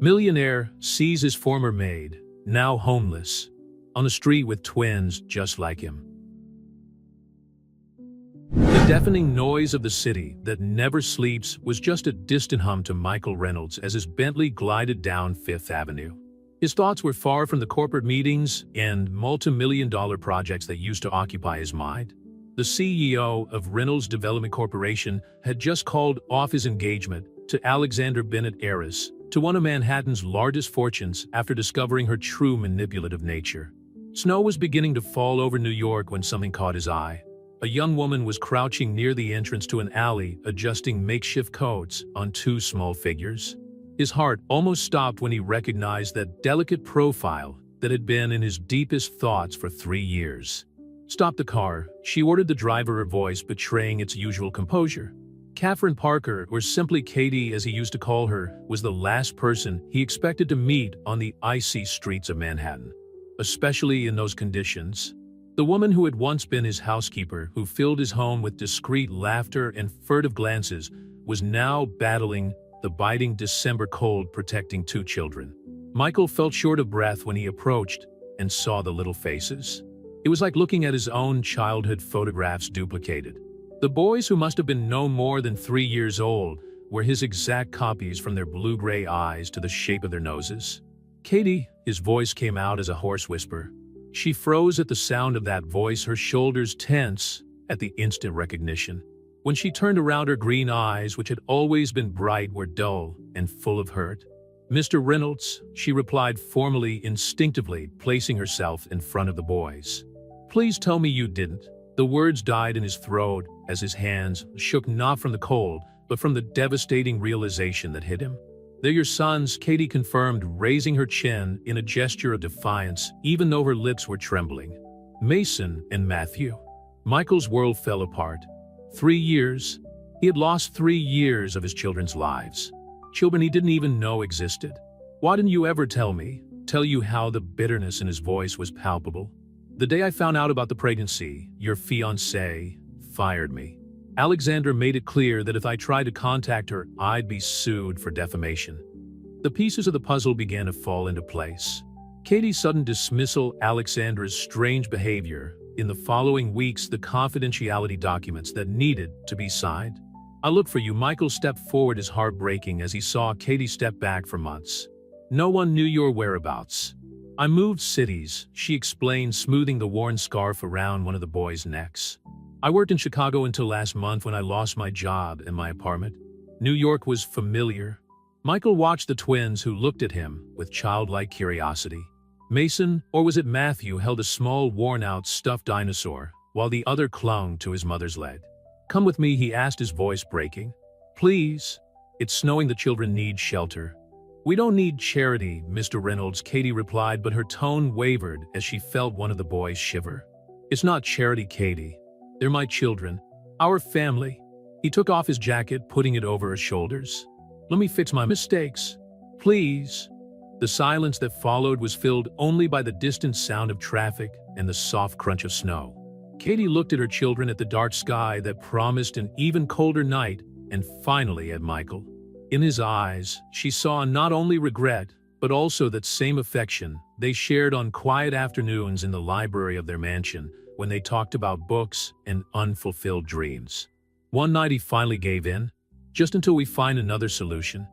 Millionaire sees his former maid, now homeless, on the street with twins just like him. The deafening noise of the city that never sleeps was just a distant hum to Michael Reynolds as his Bentley glided down Fifth Avenue. His thoughts were far from the corporate meetings and multi-million-dollar projects that used to occupy his mind. The CEO of Reynolds Development Corporation had just called off his engagement to Alexander Bennett heiress to one of Manhattan's largest fortunes after discovering her true manipulative nature. Snow was beginning to fall over New York when something caught his eye. A young woman was crouching near the entrance to an alley, adjusting makeshift coats on two small figures. His heart almost stopped when he recognized that delicate profile that had been in his deepest thoughts for 3 years. "Stop the car," she ordered, the driver, her voice betraying its usual composure. Catherine Parker, or simply Katie as he used to call her, was the last person he expected to meet on the icy streets of Manhattan, especially in those conditions. The woman who had once been his housekeeper, who filled his home with discreet laughter and furtive glances, was now battling the biting December cold, protecting 2 children. Michael felt short of breath when he approached and saw the little faces. It was like looking at his own childhood photographs duplicated. The boys, who must have been no more than 3 years old, were his exact copies, from their blue-gray eyes to the shape of their noses. "Katie," his voice came out as a hoarse whisper. She froze at the sound of that voice, her shoulders tense at the instant recognition. When she turned around, her green eyes, which had always been bright, were dull and full of hurt. "Mr. Reynolds," she replied formally, instinctively placing herself in front of the boys. "Please tell me you didn't." The words died in his throat as his hands shook, not from the cold, but from the devastating realization that hit him. "They're your sons," Katie confirmed, raising her chin in a gesture of defiance, even though her lips were trembling. "Mason and Matthew." Michael's world fell apart. 3 years. He had lost 3 years of his children's lives. Children he didn't even know existed. "Why didn't you ever tell me?" "Tell you how?" The bitterness in his voice was palpable. "The day I found out about the pregnancy, your fiancé fired me. Alexander made it clear that if I tried to contact her, I'd be sued for defamation." The pieces of the puzzle began to fall into place. Katie's sudden dismissal, Alexandra's strange behavior, in the following weeks the confidentiality documents that needed to be signed. "I looked for you." Michael stepped forward, his heart breaking as he saw Katie step back for months. "No one knew your whereabouts." "I moved cities," she explained, smoothing the worn scarf around one of the boys' necks. "I worked in Chicago until last month when I lost my job and my apartment." New York was familiar. Michael watched the twins, who looked at him with childlike curiosity. Mason, or was it Matthew, held a small, worn-out stuffed dinosaur, while the other clung to his mother's leg. "Come with me," he asked, his voice breaking. "Please. It's snowing. The children need shelter." "We don't need charity, Mr. Reynolds," Katie replied, but her tone wavered as she felt one of the boys shiver. "It's not charity, Katie. They're my children. Our family." He took off his jacket, putting it over his shoulders. "Let me fix my mistakes. Please." The silence that followed was filled only by the distant sound of traffic and the soft crunch of snow. Katie looked at her children, at the dark sky that promised an even colder night, and finally at Michael. In his eyes, she saw not only regret, but also that same affection they shared on quiet afternoons in the library of their mansion, when they talked about books and unfulfilled dreams. "One night he finally gave in. Just until we find another solution."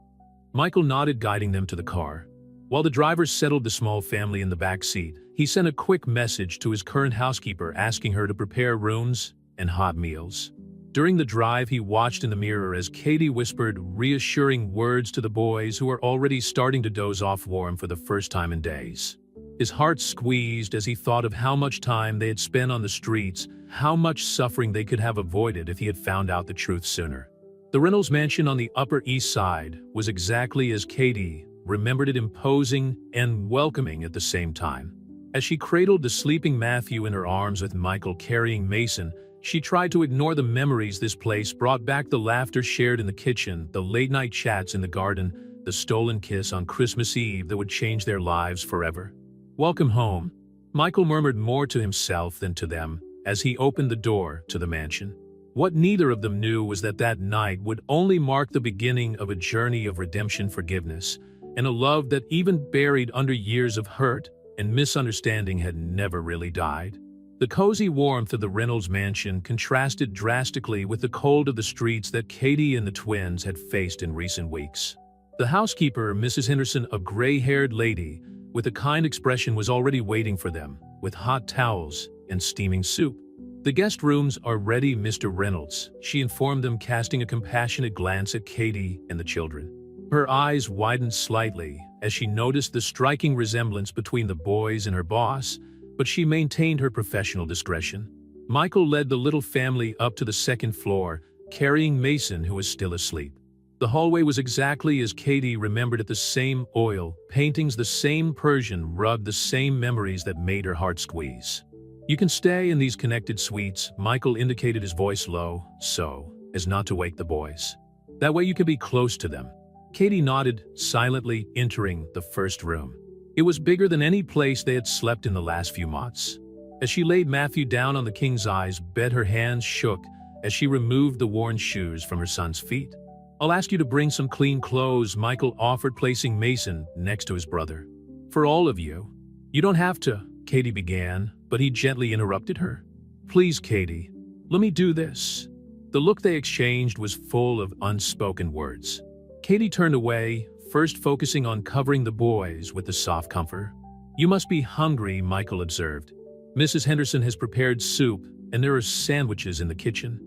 Michael nodded, guiding them to the car. While the driver settled the small family in the back seat, he sent a quick message to his current housekeeper asking her to prepare rooms and hot meals. During the drive, he watched in the mirror as Katie whispered reassuring words to the boys, who were already starting to doze off warm for the first time in days. His heart squeezed as he thought of how much time they had spent on the streets, how much suffering they could have avoided if he had found out the truth sooner. The Reynolds mansion on the Upper East Side was exactly as Katie remembered it, imposing and welcoming at the same time. As she cradled the sleeping Matthew in her arms with Michael carrying Mason, she tried to ignore the memories this place brought back: the laughter shared in the kitchen, the late-night chats in the garden, the stolen kiss on Christmas Eve that would change their lives forever. "Welcome home," Michael murmured, more to himself than to them, as he opened the door to the mansion. What neither of them knew was that that night would only mark the beginning of a journey of redemption, forgiveness, and a love that, even buried under years of hurt and misunderstanding, had never really died. The cozy warmth of the Reynolds mansion contrasted drastically with the cold of the streets that Katie and the twins had faced in recent weeks. The housekeeper, Mrs. Henderson, a gray-haired lady with a kind expression, was already waiting for them, with hot towels and steaming soup. "The guest rooms are ready, Mr. Reynolds," she informed them, casting a compassionate glance at Katie and the children. Her eyes widened slightly as she noticed the striking resemblance between the boys and her boss, but she maintained her professional discretion. Michael led the little family up to the second floor, carrying Mason, who was still asleep. The hallway was exactly as Katie remembered it, the same oil paintings, the same Persian rug, the same memories that made her heart squeeze. "You can stay in these connected suites," Michael indicated, his voice low, so as not to wake the boys. "That way you can be close to them." Katie nodded, silently entering the first room. It was bigger than any place they had slept in the last few months. As she laid Matthew down on the king-size bed, her hands shook as she removed the worn shoes from her son's feet. "I'll ask you to bring some clean clothes," Michael offered, placing Mason next to his brother. "For all of you." "You don't have to," Katie began, but he gently interrupted her. "Please, Katie, let me do this." The look they exchanged was full of unspoken words. Katie turned away, first focusing on covering the boys with the soft comfort. "You must be hungry," Michael observed. "Mrs. Henderson has prepared soup, and there are sandwiches in the kitchen."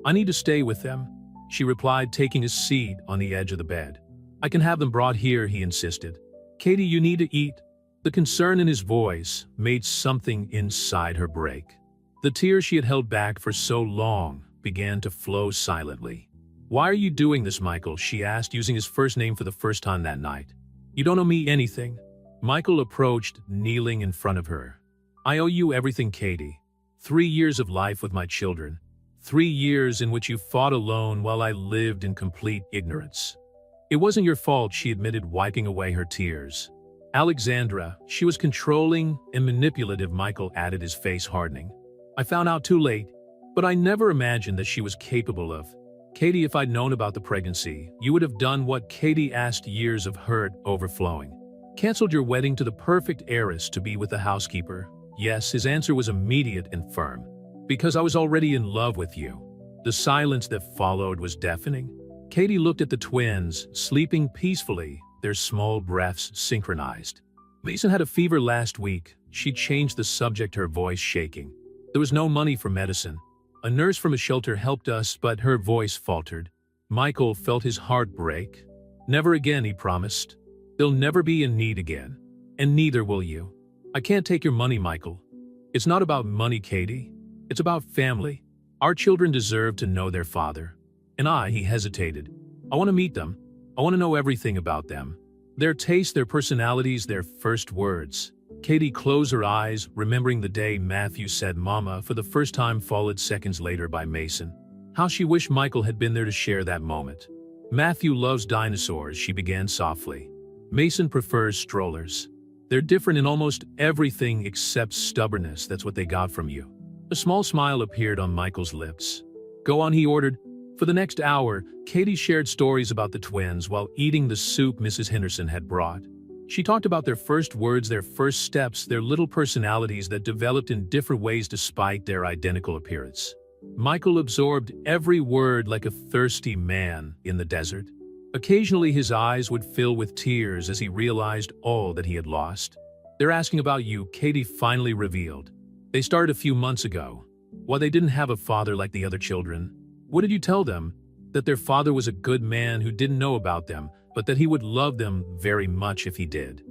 "I need to stay with them," she replied, taking a seat on the edge of the bed. "I can have them brought here," he insisted. "Katie, you need to eat." The concern in his voice made something inside her break. The tears she had held back for so long began to flow silently. "Why are you doing this, Michael?" she asked, using his first name for the first time that night. "You don't owe me anything." Michael approached, kneeling in front of her. "I owe you everything, Katie. 3 years of life with my children. 3 years in which you fought alone while I lived in complete ignorance." "It wasn't your fault," she admitted, wiping away her tears. "Alexandra, she was controlling and manipulative," Michael added, his face hardening. "I found out too late, but I never imagined that she was capable of." "Katie, if I'd known about the pregnancy, you would have done what?" Katie asked, years of hurt overflowing. "Canceled your wedding to the perfect heiress to be with the housekeeper." "Yes," his answer was immediate and firm. "Because I was already in love with you." The silence that followed was deafening. Katie looked at the twins, sleeping peacefully, their small breaths synchronized. "Mason had a fever last week." She changed the subject, her voice shaking. "There was no money for medicine. A nurse from a shelter helped us," but her voice faltered. Michael felt his heart break. "Never again," he promised. "They'll never be in need again. And neither will you." "I can't take your money, Michael." "It's not about money, Katie. It's about family. Our children deserve to know their father." "And he hesitated. "I want to meet them. I want to know everything about them. Their tastes, their personalities, their first words." Katie closed her eyes, remembering the day Matthew said "Mama" for the first time, followed seconds later by Mason. How she wished Michael had been there to share that moment. "Matthew loves dinosaurs," she began softly. "Mason prefers strollers. They're different in almost everything except stubbornness. That's what they got from you." A small smile appeared on Michael's lips. "Go on," he ordered. For the next hour, Katie shared stories about the twins while eating the soup Mrs. Henderson had brought. She talked about their first words, their first steps, their little personalities that developed in different ways despite their identical appearance. Michael absorbed every word like a thirsty man in the desert. Occasionally his eyes would fill with tears as he realized all that he had lost. "They're asking about you," Katie finally revealed. "They started a few months ago. While they didn't have a father like the other children." "What did you tell them?" "That their father was a good man who didn't know about them, but that he would love them very much if he did."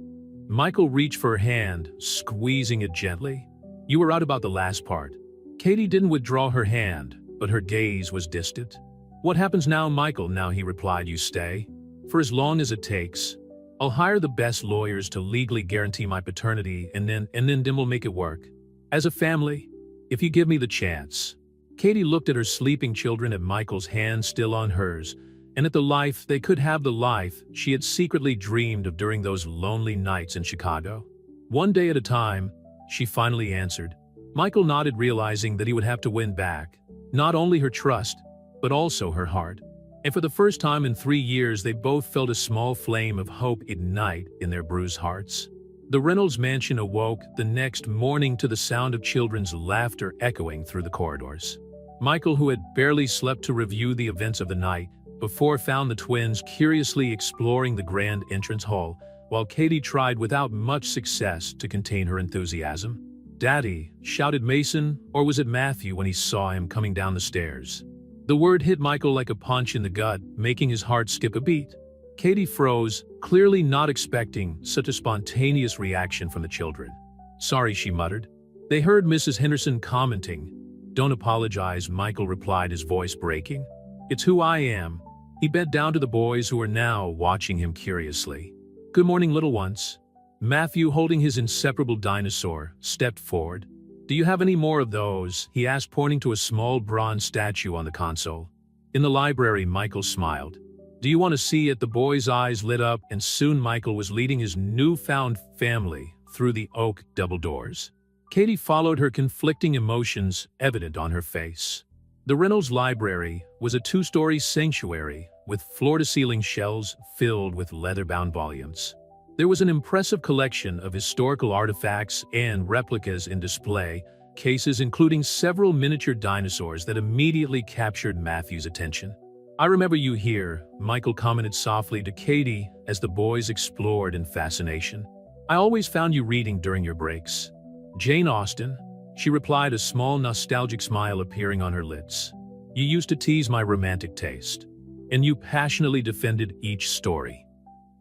Michael reached for her hand, squeezing it gently. "You were right about the last part." Katie didn't withdraw her hand, but her gaze was distant. "What happens now, Michael?" "Now," he replied, "you stay. For as long as it takes. I'll hire the best lawyers to legally guarantee my paternity, and then we'll make it work. As a family, if you give me the chance." Katie looked at her sleeping children, at Michael's hand still on hers, and at the life they could have, the life she had secretly dreamed of during those lonely nights in Chicago. "One day at a time," she finally answered. Michael nodded, realizing that he would have to win back not only her trust, but also her heart. And for the first time in 3 years, they both felt a small flame of hope ignite in their bruised hearts. The Reynolds mansion awoke the next morning to the sound of children's laughter echoing through the corridors. Michael, who had barely slept to review the events of the night before, found the twins curiously exploring the grand entrance hall, while Katie tried without much success to contain her enthusiasm. "Daddy," shouted Mason, or was it Matthew, when he saw him coming down the stairs. The word hit Michael like a punch in the gut, making his heart skip a beat. Katie froze, clearly not expecting such a spontaneous reaction from the children. "Sorry," she muttered. They heard Mrs. Henderson commenting. "Don't apologize," Michael replied, his voice breaking. "It's who I am." He bent down to the boys, who were now watching him curiously. "Good morning, little ones." Matthew, holding his inseparable dinosaur, stepped forward. "Do you have any more of those?" he asked, pointing to a small bronze statue on the console. "In the library," Michael smiled. "Do you want to see it?" The boy's eyes lit up, and soon Michael was leading his newfound family through the oak double doors. Katie followed, her conflicting emotions evident on her face. The Reynolds Library was a two-story sanctuary with floor-to-ceiling shelves filled with leather-bound volumes. There was an impressive collection of historical artifacts and replicas in display cases, including several miniature dinosaurs that immediately captured Matthew's attention. "I remember you here," Michael commented softly to Katie as the boys explored in fascination. "I always found you reading during your breaks." "Jane Austen," she replied, a small nostalgic smile appearing on her lips. "You used to tease my romantic taste, and you passionately defended each story."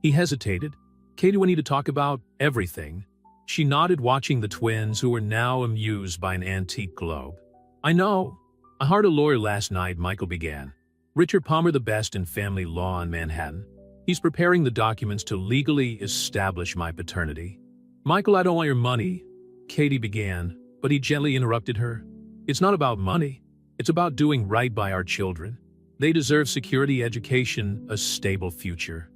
He hesitated. "Katie, we need to talk about everything." She nodded, watching the twins, who were now amused by an antique globe. "I know. I hired a lawyer last night," Michael began. "Richard Palmer, the best in family law in Manhattan. He's preparing the documents to legally establish my paternity." "Michael, I don't want your money," Katie began, but he gently interrupted her. "It's not about money. It's about doing right by our children. They deserve security, education, a stable future."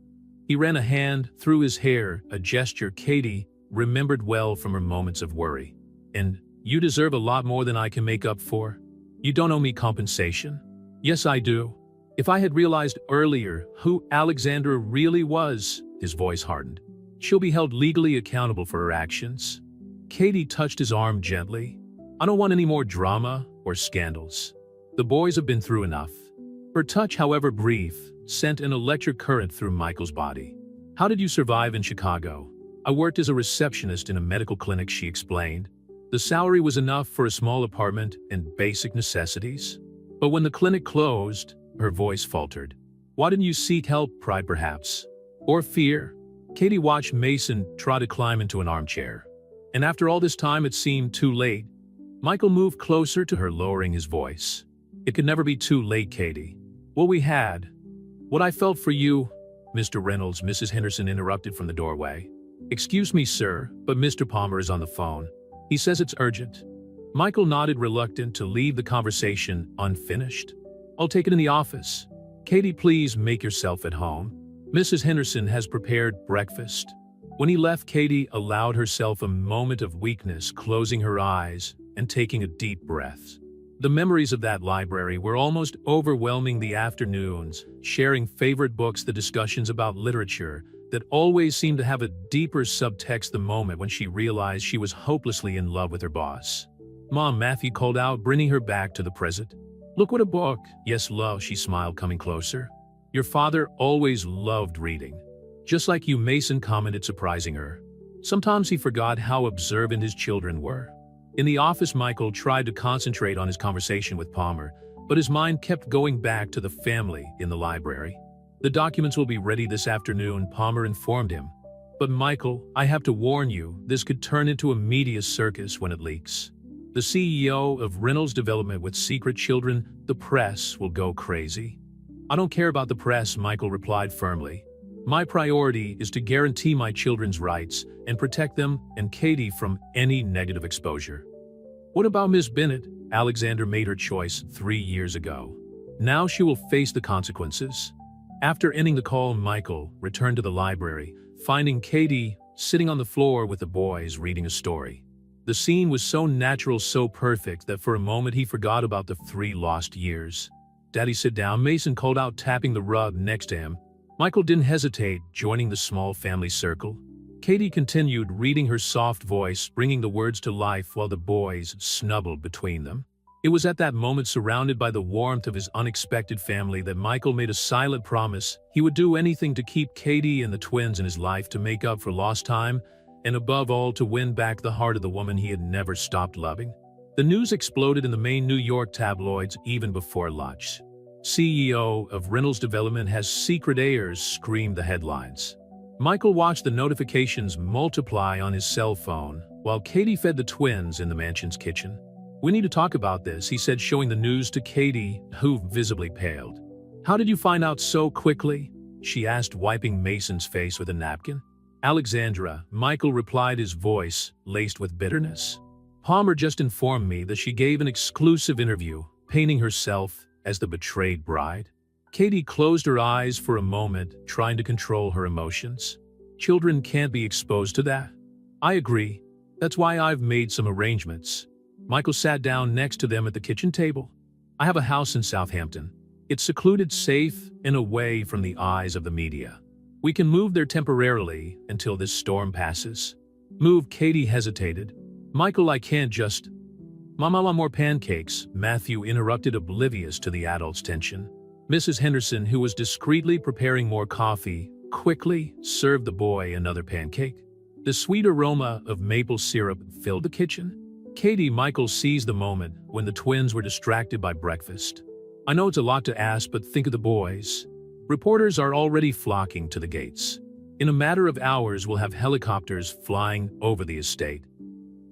He ran a hand through his hair, a gesture Katie remembered well from her moments of worry. "And you deserve a lot more than I can make up for. You don't owe me compensation." "Yes, I do. If I had realized earlier who Alexandra really was," his voice hardened, "she'll be held legally accountable for her actions." Katie touched his arm gently. "I don't want any more drama or scandals. The boys have been through enough." Her touch, however brief, sent an electric current through Michael's body. "How did you survive in Chicago?" "I worked as a receptionist in a medical clinic," she explained. "The salary was enough for a small apartment and basic necessities. But when the clinic closed," her voice faltered. "Why didn't you seek help? Pride, perhaps? Or fear?" Katie watched Mason try to climb into an armchair. "And after all this time, it seemed too late." Michael moved closer to her, lowering his voice. "It could never be too late, Katie. What we had, what I felt for you—" "Mr. Reynolds," Mrs. Henderson interrupted from the doorway. "Excuse me, sir, but Mr. Palmer is on the phone. He says it's urgent." Michael nodded, reluctant to leave the conversation unfinished. "I'll take it in the office." "Katie, please make yourself at home. Mrs. Henderson has prepared breakfast." When he left, Katie allowed herself a moment of weakness, closing her eyes and taking a deep breath. The memories of that library were almost overwhelming. The afternoons, sharing favorite books, the discussions about literature that always seemed to have a deeper subtext. The moment when she realized she was hopelessly in love with her boss. "Mom," Matthew called out, bringing her back to the present. "Look what a book." "Yes, love," she smiled, coming closer. "Your father always loved reading." "Just like you," Mason commented, surprising her. Sometimes he forgot how observant his children were. In the office, Michael tried to concentrate on his conversation with Palmer, but his mind kept going back to the family in the library. "The documents will be ready this afternoon," Palmer informed him. "But Michael, I have to warn you, this could turn into a media circus when it leaks. The CEO of Reynolds Development with secret children, the press will go crazy." "I don't care about the press," Michael replied firmly. "My priority is to guarantee my children's rights and protect them and Katie from any negative exposure." "What about Miss Bennett?" "Alexandra made her choice 3 years ago. Now she will face the consequences." After ending the call, Michael returned to the library, finding Katie sitting on the floor with the boys reading a story. The scene was so natural, so perfect, that for a moment he forgot about the 3 lost years. Daddy, sit down, Mason called out, tapping the rug next to him. Michael didn't hesitate, joining the small family circle. Katie continued, reading her soft voice, bringing the words to life while the boys snuggled between them. It was at that moment, surrounded by the warmth of his unexpected family, that Michael made a silent promise. He would do anything to keep Katie and the twins in his life, to make up for lost time, and above all, to win back the heart of the woman he had never stopped loving. The news exploded in the main New York tabloids even before lunch. CEO of Reynolds Development has secret heirs, screamed the headlines. Michael watched the notifications multiply on his cell phone, while Katie fed the twins in the mansion's kitchen. We need to talk about this, he said, showing the news to Katie, who visibly paled. How did you find out so quickly? She asked, wiping Mason's face with a napkin. Alexandra, Michael replied, his voice laced with bitterness. Palmer just informed me that she gave an exclusive interview, painting herself as the betrayed bride. Katie closed her eyes for a moment, trying to control her emotions. Children can't be exposed to that. I agree. That's why I've made some arrangements. Michael sat down next to them at the kitchen table. I have a house in Southampton. It's secluded, safe, and away from the eyes of the media. We can move there temporarily until this storm passes. Move? Katie hesitated. Michael, I can't just… Mama, I want more pancakes, Matthew interrupted, oblivious to the adults' tension. Mrs. Henderson, who was discreetly preparing more coffee, quickly served the boy another pancake. The sweet aroma of maple syrup filled the kitchen. Katie, Michael seized the moment when the twins were distracted by breakfast. I know it's a lot to ask, but think of the boys. Reporters are already flocking to the gates. In a matter of hours, we'll have helicopters flying over the estate.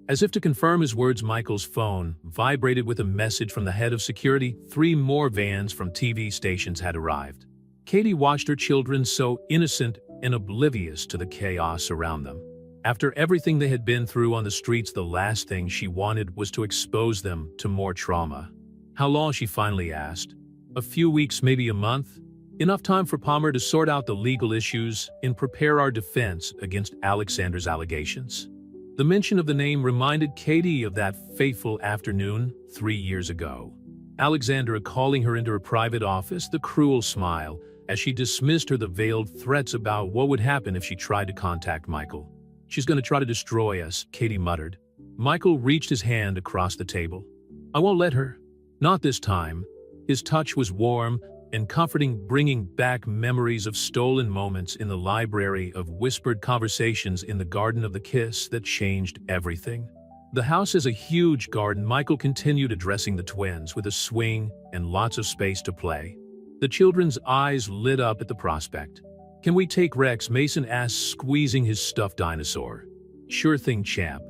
As if to confirm his words, Michael's phone vibrated with a message from the head of security. 3 more vans from TV stations had arrived. Katie watched her children, so innocent and oblivious to the chaos around them. After everything they had been through on the streets, the last thing she wanted was to expose them to more trauma. How long? She finally asked. A few weeks, maybe a month. Enough time for Palmer to sort out the legal issues and prepare our defense against Alexander's allegations. The mention of the name reminded Katie of that fateful afternoon 3 years ago. Alexandra calling her into her private office, the cruel smile as she dismissed her, the veiled threats about what would happen if she tried to contact Michael. She's going to try to destroy us, Katie muttered. Michael reached his hand across the table. I won't let her. Not this time. His touch was warm and comforting, bringing back memories of stolen moments in the library, of whispered conversations in the garden, of the kiss that changed everything. The house is a huge garden, Michael continued, addressing the twins, with a swing and lots of space to play. The children's eyes lit up at the prospect. Can we take Rex? Mason asked, squeezing his stuffed dinosaur. Sure thing, champ.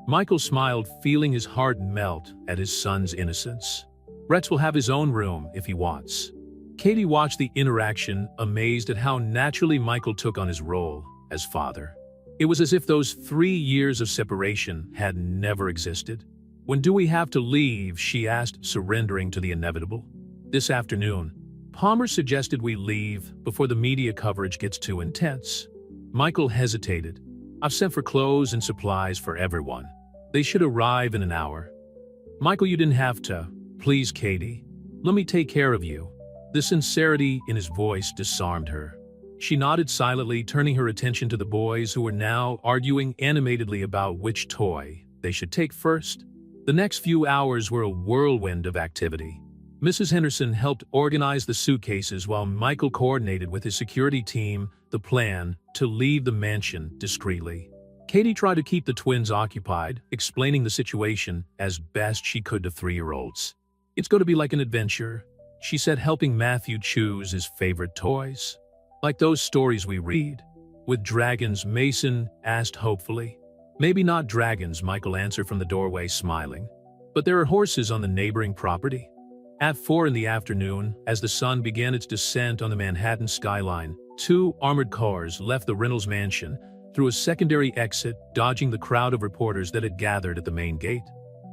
Michael smiled, feeling his heart melt at his son's innocence. Rex will have his own room if he wants. Katie watched the interaction, amazed at how naturally Michael took on his role as father. It was as if those 3 years of separation had never existed. When do we have to leave? She asked, surrendering to the inevitable. This afternoon. Palmer suggested we leave before the media coverage gets too intense. Michael hesitated. I've sent for clothes and supplies for everyone. They should arrive in an hour. Michael, you didn't have to. Please, Katie. Let me take care of you. The sincerity in his voice disarmed her. She nodded silently, turning her attention to the boys, who were now arguing animatedly about which toy they should take first. The next few hours were a whirlwind of activity. Mrs. Henderson helped organize the suitcases while Michael coordinated with his security team the plan to leave the mansion discreetly. Katie tried to keep the twins occupied, explaining the situation as best she could to 3-year-olds. It's going to be like an adventure, she said, helping Matthew choose his favorite toys. Like those stories we read. With dragons? Mason asked hopefully. Maybe not dragons, Michael answered from the doorway, smiling. But there are horses on the neighboring property. At 4 in the afternoon, as the sun began its descent on the Manhattan skyline, 2 armored cars left the Reynolds mansion through a secondary exit, dodging the crowd of reporters that had gathered at the main gate.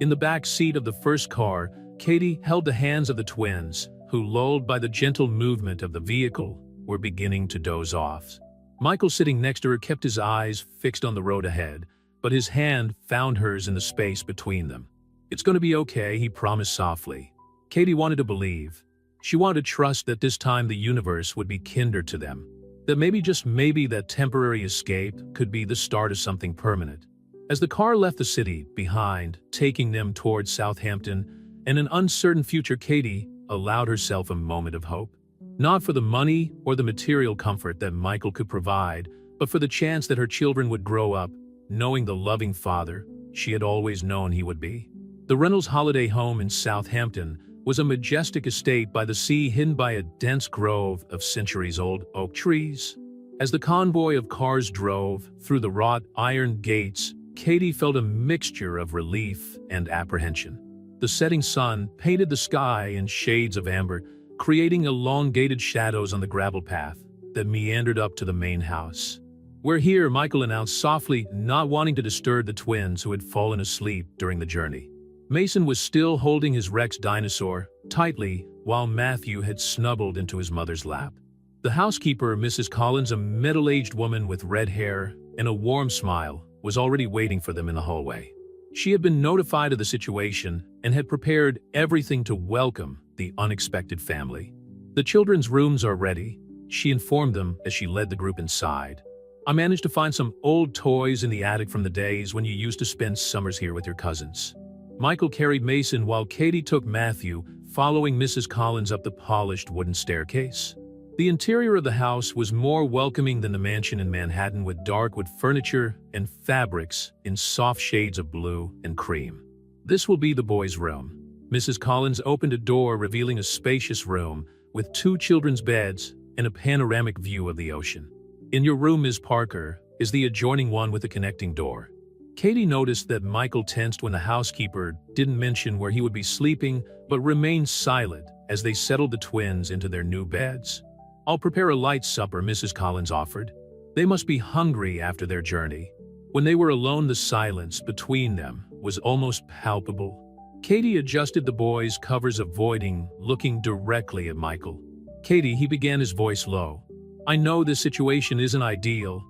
In the back seat of the first car, Katie held the hands of the twins, who, lulled by the gentle movement of the vehicle, were beginning to doze off. Michael, sitting next to her, kept his eyes fixed on the road ahead, but his hand found hers in the space between them. It's going to be okay, he promised softly. Katie wanted to believe. She wanted to trust that this time the universe would be kinder to them. That maybe, just maybe, that temporary escape could be the start of something permanent. As the car left the city behind, taking them towards Southampton and an uncertain future, Katie allowed herself a moment of hope. Not for the money or the material comfort that Michael could provide, but for the chance that her children would grow up knowing the loving father she had always known he would be. The Reynolds holiday home in Southampton was a majestic estate by the sea, hidden by a dense grove of centuries-old oak trees. As the convoy of cars drove through the wrought iron gates, Katie felt a mixture of relief and apprehension. The setting sun painted the sky in shades of amber, creating elongated shadows on the gravel path that meandered up to the main house. "We're here," Michael announced softly, not wanting to disturb the twins who had fallen asleep during the journey. Mason was still holding his Rex dinosaur tightly, while Matthew had snuggled into his mother's lap. The housekeeper, Mrs. Collins, a middle-aged woman with red hair and a warm smile, was already waiting for them in the hallway. She had been notified of the situation and had prepared everything to welcome the unexpected family. "The children's rooms are ready," she informed them as she led the group inside. "I managed to find some old toys in the attic from the days when you used to spend summers here with your cousins." Michael carried Mason while Katie took Matthew, following Mrs. Collins up the polished wooden staircase. The interior of the house was more welcoming than the mansion in Manhattan, with dark wood furniture and fabrics in soft shades of blue and cream. "This will be the boys' room." Mrs. Collins opened a door, revealing a spacious room with 2 children's beds and a panoramic view of the ocean. "In your room, Ms. Parker, is the adjoining one with a connecting door." Katie noticed that Michael tensed when the housekeeper didn't mention where he would be sleeping, but remained silent as they settled the twins into their new beds. "I'll prepare a light supper," Mrs. Collins offered. They must be hungry after their journey. When they were alone, the silence between them was almost palpable. Katie adjusted the boys' covers, avoiding looking directly at Michael. "Katie," he began, his voice low, "I know this situation isn't ideal."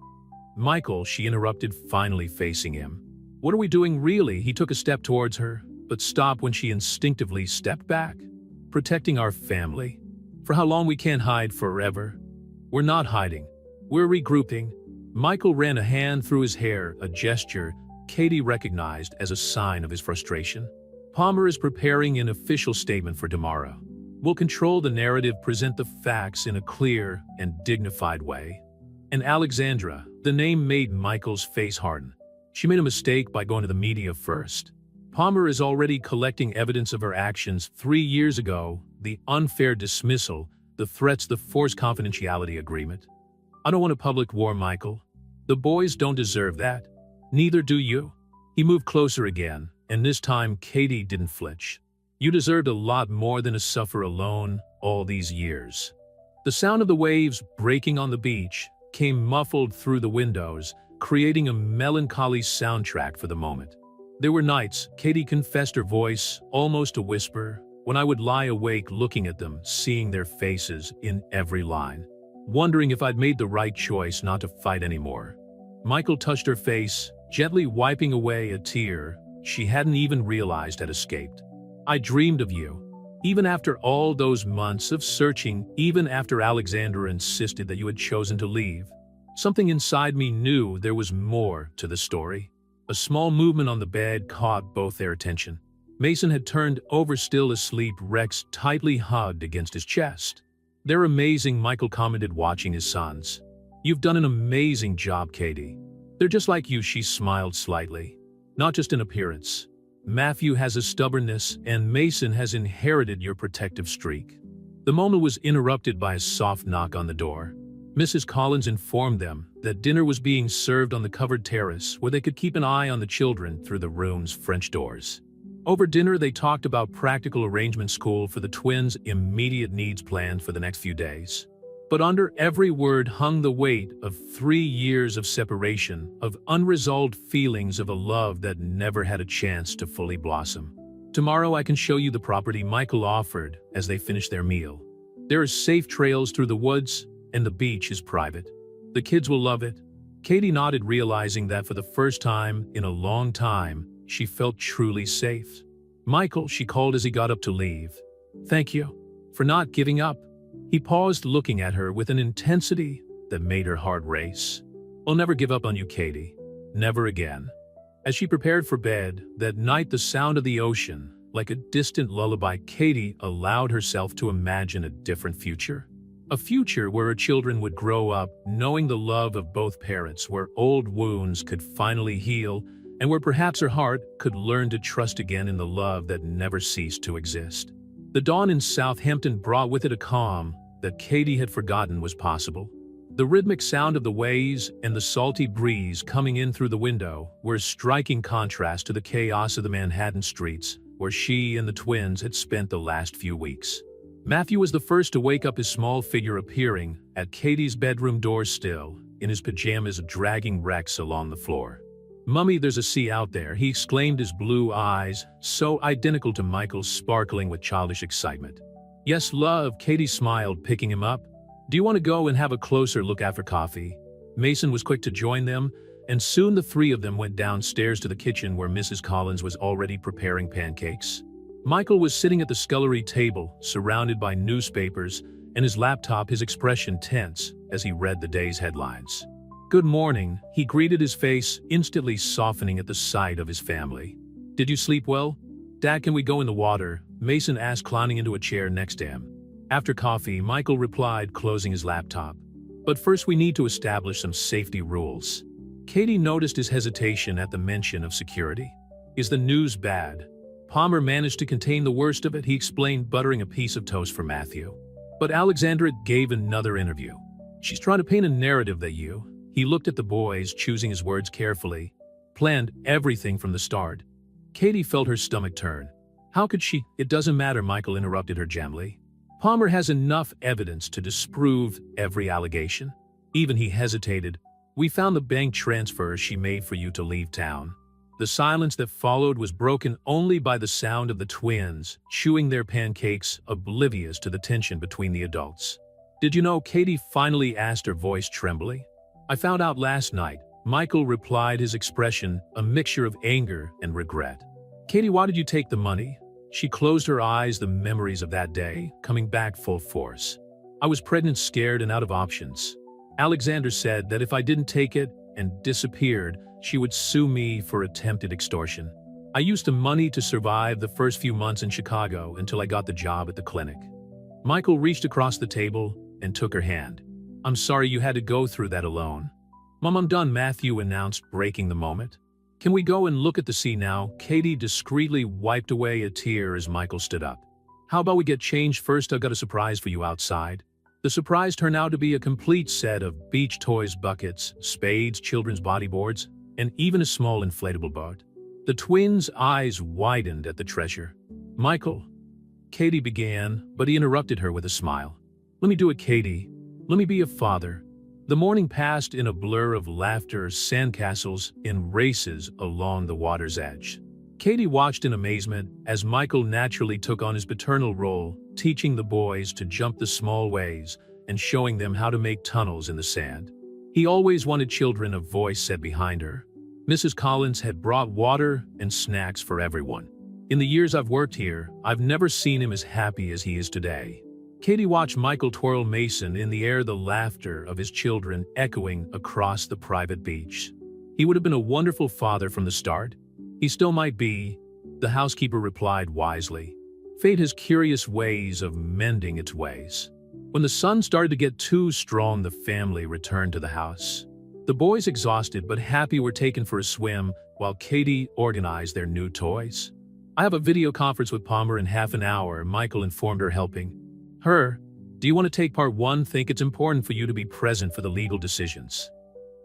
"Michael," she interrupted, finally facing him. "What are we doing, really?" He took a step towards her, but stopped when she instinctively stepped back. "Protecting our family. For how long? We can't hide forever." "We're not hiding. We're regrouping." Michael ran a hand through his hair, a gesture Katie recognized as a sign of his frustration. "Palmer is preparing an official statement for tomorrow. We'll control the narrative, present the facts in a clear and dignified way." "And Alexandra," the name made Michael's face harden. "She made a mistake by going to the media first. Palmer is already collecting evidence of her actions 3 years ago, the unfair dismissal, the threats, the forced confidentiality agreement. I don't want a public war, Michael. The boys don't deserve that. Neither do you." He moved closer again, and this time Katie didn't flinch. "You deserved a lot more than to suffer alone all these years." The sound of the waves breaking on the beach came muffled through the windows, creating a melancholy soundtrack for the moment. "There were nights," Katie confessed, her voice almost a whisper, "when I would lie awake looking at them, seeing their faces in every line, wondering if I'd made the right choice not to fight anymore." Michael touched her face, gently wiping away a tear she hadn't even realized had escaped. "I dreamed of you. Even after all those months of searching, even after Alexandra insisted that you had chosen to leave. Something inside me knew there was more to the story." A small movement on the bed caught both their attention. Mason had turned over, still asleep, Rex tightly hugged against his chest. "They're amazing," Michael commented, watching his sons. "You've done an amazing job, Katie. They're just like you," she smiled slightly. "Not just in appearance. Matthew has a stubbornness, and Mason has inherited your protective streak." The moment was interrupted by a soft knock on the door. Mrs. Collins informed them that dinner was being served on the covered terrace, where they could keep an eye on the children through the room's French doors. Over dinner, they talked about practical arrangement school for the twins' immediate needs planned for the next few days. But under every word hung the weight of 3 years of separation, of unresolved feelings, of a love that never had a chance to fully blossom. "Tomorrow I can show you the property," Michael offered as they finished their meal. "There are safe trails through the woods, and the beach is private. The kids will love it." Katie nodded, realizing that for the first time in a long time, she felt truly safe. "Michael," she called as he got up to leave. "Thank you. For not giving up. He paused, looking at her with an intensity that made her heart race. I'll never give up on you, Katie. Never again. As she prepared for bed, that night the sound of the ocean, like a distant lullaby, Katie allowed herself to imagine a different future. A future where her children would grow up knowing the love of both parents, where old wounds could finally heal, and where perhaps her heart could learn to trust again in the love that never ceased to exist. The dawn in Southampton brought with it a calm that Katie had forgotten was possible. The rhythmic sound of the waves and the salty breeze coming in through the window were a striking contrast to the chaos of the Manhattan streets, where she and the twins had spent the last few weeks. Matthew was the first to wake up, his small figure appearing at Katie's bedroom door, still in his pajamas, dragging Rex along the floor. "Mummy, there's a sea out there," he exclaimed, his blue eyes so identical to Michael's, sparkling with childish excitement. "Yes, love," Katie smiled, picking him up. "Do you want to go and have a closer look after coffee?" Mason was quick to join them, and soon the three of them went downstairs to the kitchen, where Mrs. Collins was already preparing pancakes. Michael was sitting at the scullery table, surrounded by newspapers and his laptop, his expression tense as he read the day's headlines. "Good morning," he greeted, his face instantly softening at the sight of his family. "Did you sleep well?" "Dad, can we go in the water?" Mason asked, climbing into a chair next to him. "After coffee," Michael replied, closing his laptop. "But first we need to establish some safety rules." Katie noticed his hesitation at the mention of security. "Is the news bad?" Palmer managed to contain the worst of it, he explained, buttering a piece of toast for Matthew. "But Alexandra gave another interview. She's trying to paint a narrative that you—" He looked at the boys, choosing his words carefully. "Planned everything from the start." Katie felt her stomach turn. How could she? "It doesn't matter," Michael interrupted her gently. "Palmer has enough evidence to disprove every allegation." Even he hesitated. "We found the bank transfer she made for you to leave town." The silence that followed was broken only by the sound of the twins chewing their pancakes, oblivious to the tension between the adults. "Did you know?" Katie finally asked, her voice trembling. "I found out last night," Michael replied, his expression a mixture of anger and regret. "Katie, why did you take the money?" She closed her eyes, the memories of that day coming back full force. "I was pregnant, scared, and out of options. Alexander said that if I didn't take it and disappeared, she would sue me for attempted extortion. I used the money to survive the first few months in Chicago until I got the job at the clinic." Michael reached across the table and took her hand. "I'm sorry you had to go through that alone." "Mom, I'm done," Matthew announced, breaking the moment. "Can we go and look at the sea now?" Katie discreetly wiped away a tear as Michael stood up. "How about we get changed first? I've got a surprise for you outside." The surprise turned out to be a complete set of beach toys, buckets, spades, children's bodyboards, and even a small inflatable boat. The twins' eyes widened at the treasure. "Michael," Katie began, but he interrupted her with a smile. "Let me do it, Katie. Let me be a father." The morning passed in a blur of laughter, sandcastles, and races along the water's edge. Katie watched in amazement as Michael naturally took on his paternal role, teaching the boys to jump the small waves and showing them how to make tunnels in the sand. He always wanted children, a voice said behind her. Mrs. Collins had brought water and snacks for everyone. "In the years I've worked here, I've never seen him as happy as he is today." Katie watched Michael twirl Mason in the air, the laughter of his children echoing across the private beach. "He would have been a wonderful father from the start." "He still might be," the housekeeper replied wisely. "Fate has curious ways of mending its ways." When the sun started to get too strong, the family returned to the house. The boys, exhausted but happy, were taken for a swim while Katie organized their new toys. "I have a video conference with Palmer in half an hour," Michael informed her, helping her. "Do you want to take part? One, think it's important for you to be present for the legal decisions."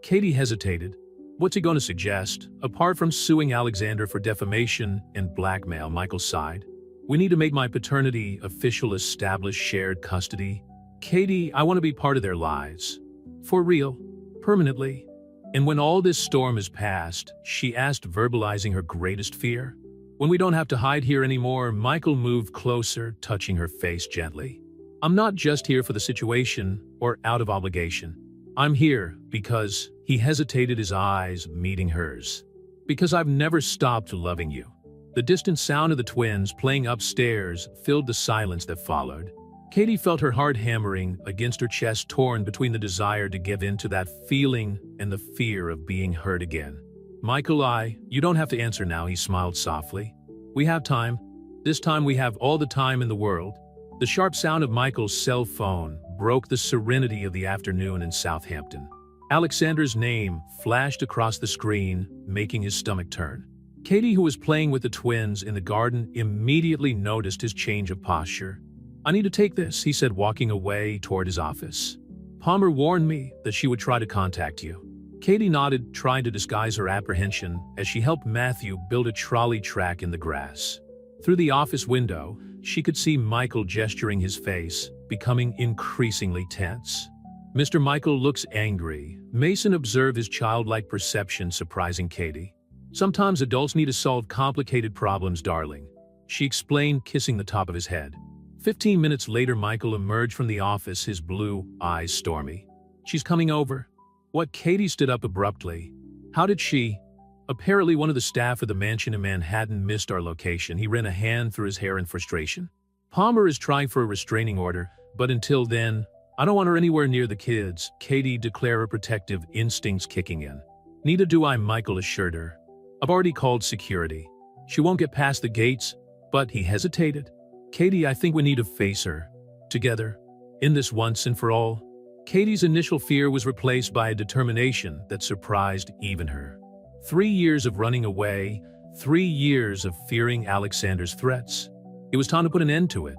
Katie hesitated. "What's he going to suggest?" "Apart from suing Alexander for defamation and blackmail," Michael sighed. "We need to make my paternity official, establish shared custody." "Katie, I want to be part of their lives. For real. Permanently." "And when all this storm is past," she asked, verbalizing her greatest fear. "When we don't have to hide here anymore." Michael moved closer, touching her face gently. "I'm not just here for the situation or out of obligation. I'm here because," he hesitated, his eyes meeting hers, "because I've never stopped loving you." The distant sound of the twins playing upstairs filled the silence that followed. Katie felt her heart hammering against her chest, torn between the desire to give in to that feeling and the fear of being hurt again. "Michael, you don't have to answer now," he smiled softly. "We have time. This time we have all the time in the world." The sharp sound of Michael's cell phone broke the serenity of the afternoon in Southampton. Alexandra's name flashed across the screen, making his stomach turn. Katie, who was playing with the twins in the garden, immediately noticed his change of posture. "I need to take this," he said, walking away toward his office. "Palmer warned me that she would try to contact you." Katie nodded, trying to disguise her apprehension as she helped Matthew build a trolley track in the grass. Through the office window, she could see Michael gesturing, his face becoming increasingly tense. "Mr. Michael looks angry." Mason observed his childlike perception, surprising Katie. "Sometimes adults need to solve complicated problems, darling," she explained, kissing the top of his head. 15 minutes later, Michael emerged from the office, his blue eyes stormy. "She's coming over." What? Katie stood up abruptly. "How did she?" "Apparently one of the staff of the mansion in Manhattan missed our location." He ran a hand through his hair in frustration. "Palmer is trying for a restraining order, but until then, I don't want her anywhere near the kids," Katie declared, her protective instincts kicking in. "Neither do I," Michael assured her. "I've already called security. She won't get past the gates." But he hesitated. "Katie, I think we need to face her together in this once and for all." Katie's initial fear was replaced by a determination that surprised even her. 3 years of running away, 3 years of fearing Alexander's threats. It was time to put an end to it.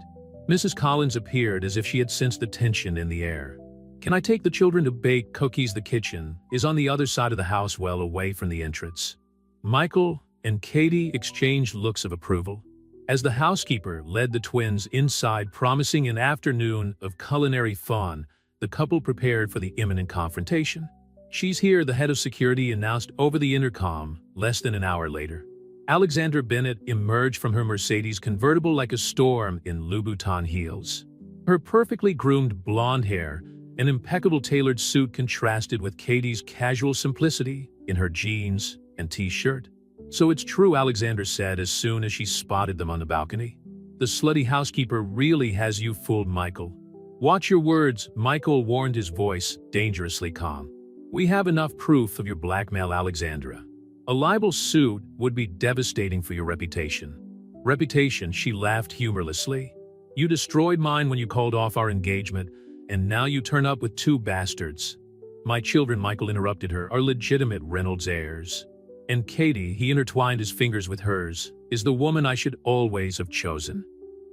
Mrs. Collins appeared as if she had sensed the tension in the air. "Can I take the children to bake cookies?" The kitchen is on the other side of the house, well away from the entrance. Michael and Katie exchanged looks of approval. As the housekeeper led the twins inside, promising an afternoon of culinary fun, the couple prepared for the imminent confrontation. "She's here," the head of security announced over the intercom less than an hour later. Alexandra Bennett emerged from her Mercedes convertible like a storm in Louboutin heels. Her perfectly groomed blonde hair and impeccable tailored suit contrasted with Katie's casual simplicity in her jeans and t-shirt. "So it's true," Alexandra said as soon as she spotted them on the balcony. "The slutty housekeeper really has you fooled, Michael." "Watch your words," Michael warned, his voice dangerously calm. "We have enough proof of your blackmail, Alexandra. A libel suit would be devastating for your reputation." "Reputation?" She laughed humorlessly. "You destroyed mine when you called off our engagement, and now you turn up with 2 bastards." "My children," Michael interrupted her, "are legitimate Reynolds heirs. And Katie," he intertwined his fingers with hers, "is the woman I should always have chosen."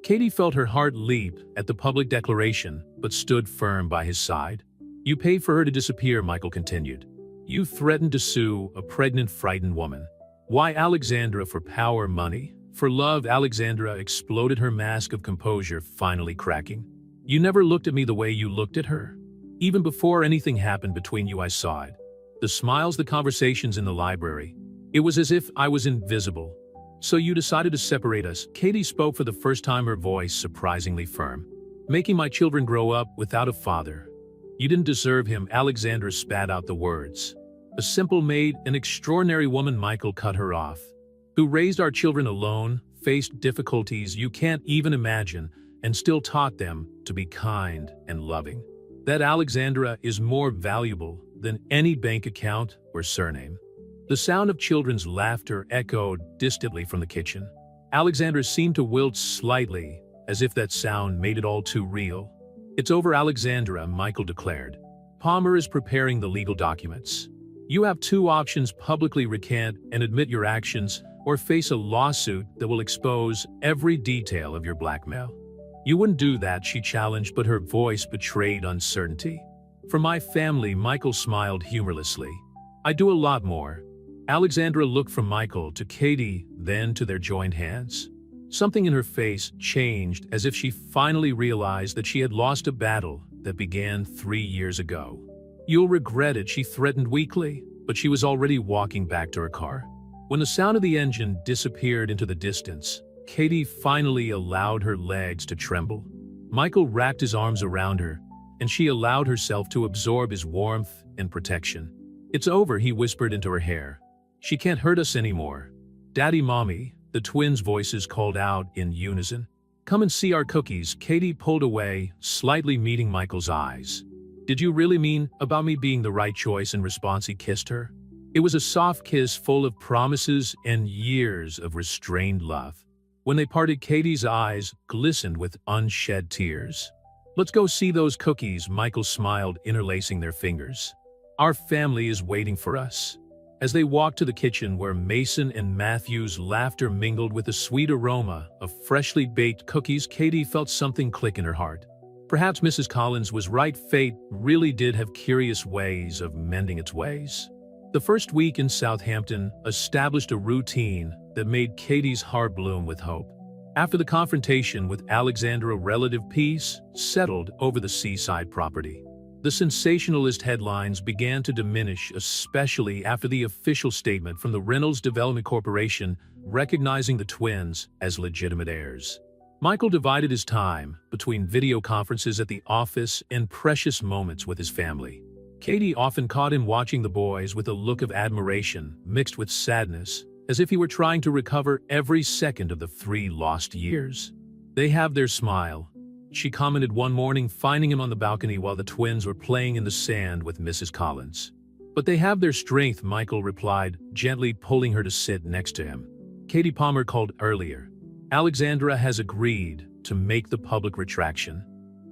Katie felt her heart leap at the public declaration, but stood firm by his side. "You paid for her to disappear," Michael continued. "You threatened to sue a pregnant, frightened woman." "Why, Alexandra? For power, money, for love?" Alexandra exploded, her mask of composure finally cracking. "You never looked at me the way you looked at her. Even before anything happened between you, I saw it. The smiles, the conversations in the library. It was as if I was invisible. So you decided to separate us." Katie spoke for the first time, her voice surprisingly firm. "Making my children grow up without a father. You didn't deserve him." Alexandra spat out the words. "A simple maid, an extraordinary woman," Michael cut her off, "who raised our children alone, faced difficulties you can't even imagine, and still taught them to be kind and loving. That Alexandra is more valuable than any bank account or surname." The sound of children's laughter echoed distantly from the kitchen. Alexandra seemed to wilt slightly, as if that sound made it all too real. "It's over, Alexandra," Michael declared. "Palmer is preparing the legal documents. You have 2 options: publicly recant and admit your actions, or face a lawsuit that will expose every detail of your blackmail." "You wouldn't do that," she challenged, but her voice betrayed uncertainty. "For my family," Michael smiled humorlessly. "I do a lot more." Alexandra looked from Michael to Katie, then to their joined hands. Something in her face changed, as if she finally realized that she had lost a battle that began 3 years ago. "You'll regret it," she threatened weakly, but she was already walking back to her car. When the sound of the engine disappeared into the distance, Katie finally allowed her legs to tremble. Michael wrapped his arms around her, and she allowed herself to absorb his warmth and protection. "It's over," he whispered into her hair. "She can't hurt us anymore." "Daddy, Mommy," the twins' voices called out in unison. Come and see our cookies. Katie pulled away, slightly meeting Michael's eyes. Did you really mean about me being the right choice? In response, he kissed her. It was a soft kiss full of promises and years of restrained love. When they parted, Katie's eyes glistened with unshed tears. Let's go see those cookies, Michael smiled, interlacing their fingers. Our family is waiting for us. As they walked to the kitchen where Mason and Matthew's laughter mingled with the sweet aroma of freshly baked cookies, Katie felt something click in her heart. Perhaps Mrs. Collins was right. Fate really did have curious ways of mending its ways. The first week in Southampton established a routine that made Katie's heart bloom with hope. After the confrontation with Alexandra, relative peace settled over the seaside property. The sensationalist headlines began to diminish, especially after the official statement from the Reynolds Development Corporation recognizing the twins as legitimate heirs. Michael divided his time between video conferences at the office and precious moments with his family. Katie often caught him watching the boys with a look of admiration mixed with sadness, as if he were trying to recover every second of the 3 lost years. They have their smile, she commented one morning, finding him on the balcony while the twins were playing in the sand with Mrs. Collins. But they have their strength, Michael replied, gently pulling her to sit next to him. Katie Palmer called earlier. Alexandra has agreed to make the public retraction.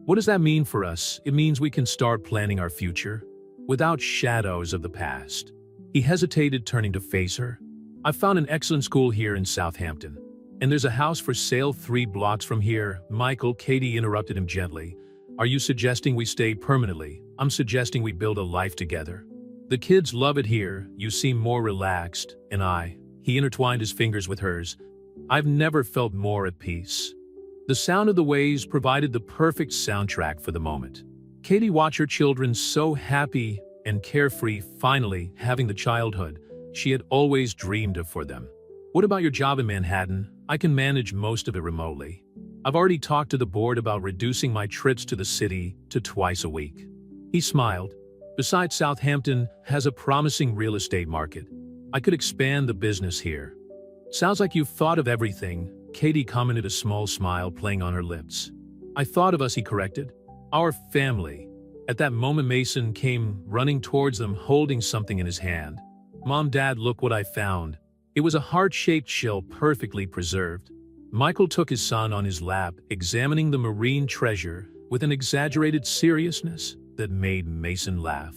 What does that mean for us? It means we can start planning our future without shadows of the past. He hesitated, turning to face her. I found an excellent school here in Southampton. And there's a house for sale 3 blocks from here. Michael, Katie interrupted him gently. Are you suggesting we stay permanently? I'm suggesting we build a life together. The kids love it here. You seem more relaxed. And he intertwined his fingers with hers. I've never felt more at peace. The sound of the waves provided the perfect soundtrack for the moment. Katie watched her children so happy and carefree, finally having the childhood she had always dreamed of for them. What about your job in Manhattan? I can manage most of it remotely. I've already talked to the board about reducing my trips to the city to twice a week. He smiled. Besides, Southampton has a promising real estate market. I could expand the business here. Sounds like you've thought of everything, Katie commented, a small smile playing on her lips. I thought of us, he corrected. Our family. At that moment, Mason came running towards them, holding something in his hand. Mom, Dad, look what I found. It was a heart-shaped shell, perfectly preserved. Michael took his son on his lap, examining the marine treasure with an exaggerated seriousness that made Mason laugh.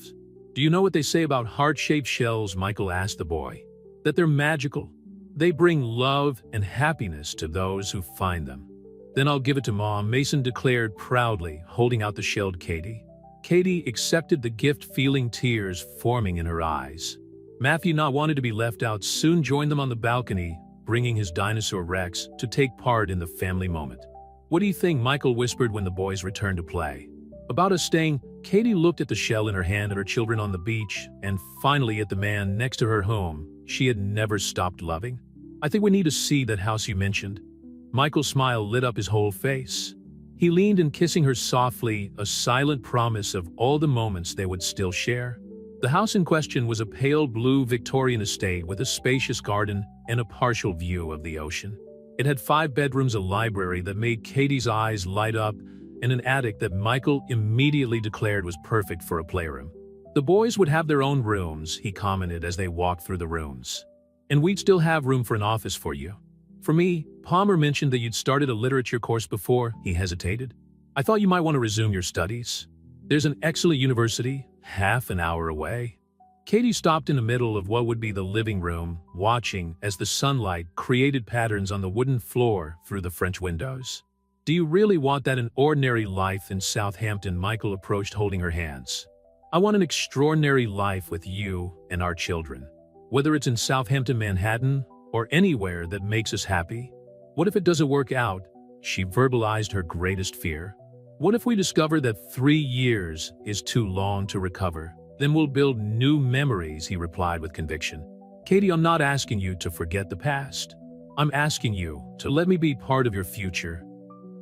Do you know what they say about heart-shaped shells? Michael asked the boy. That they're magical. They bring love and happiness to those who find them. Then I'll give it to Mom, Mason declared proudly, holding out the shelled Katie. Katie accepted the gift, feeling tears forming in her eyes. Matthew, not wanted to be left out, soon joined them on the balcony, bringing his dinosaur Rex to take part in the family moment. What do you think? Michael whispered when the boys returned to play. About us staying, Katie looked at the shell in her hand, at her children on the beach, and finally at the man next to her whom she had never stopped loving. I think we need to see that house you mentioned. Michael's smile lit up his whole face. He leaned in, kissing her softly, a silent promise of all the moments they would still share. The house in question was a pale blue Victorian estate with a spacious garden and a partial view of the ocean. It had 5 bedrooms, a library that made Katie's eyes light up, and an attic that Michael immediately declared was perfect for a playroom. The boys would have their own rooms, he commented as they walked through the rooms. And we'd still have room for an office for you. For me, Palmer mentioned that you'd started a literature course before. He hesitated. I thought you might want to resume your studies. There's an excellent university, half an hour away. Katie stopped in the middle of what would be the living room, watching as the sunlight created patterns on the wooden floor through the French windows. Do you really want that? An ordinary life in Southampton? Michael approached, holding her hands. I want an extraordinary life with you and our children. Whether it's in Southampton, Manhattan, or anywhere that makes us happy. What if it doesn't work out? She verbalized her greatest fear. What if we discover that 3 years is too long to recover? Then we'll build new memories, he replied with conviction. Katie, I'm not asking you to forget the past. I'm asking you to let me be part of your future.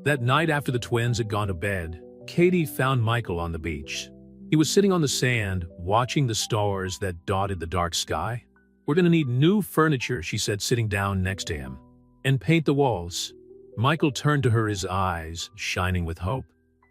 That night after the twins had gone to bed, Katie found Michael on the beach. He was sitting on the sand, watching the stars that dotted the dark sky. We're gonna need new furniture, she said, sitting down next to him. And paint the walls. Michael turned to her, his eyes shining with hope.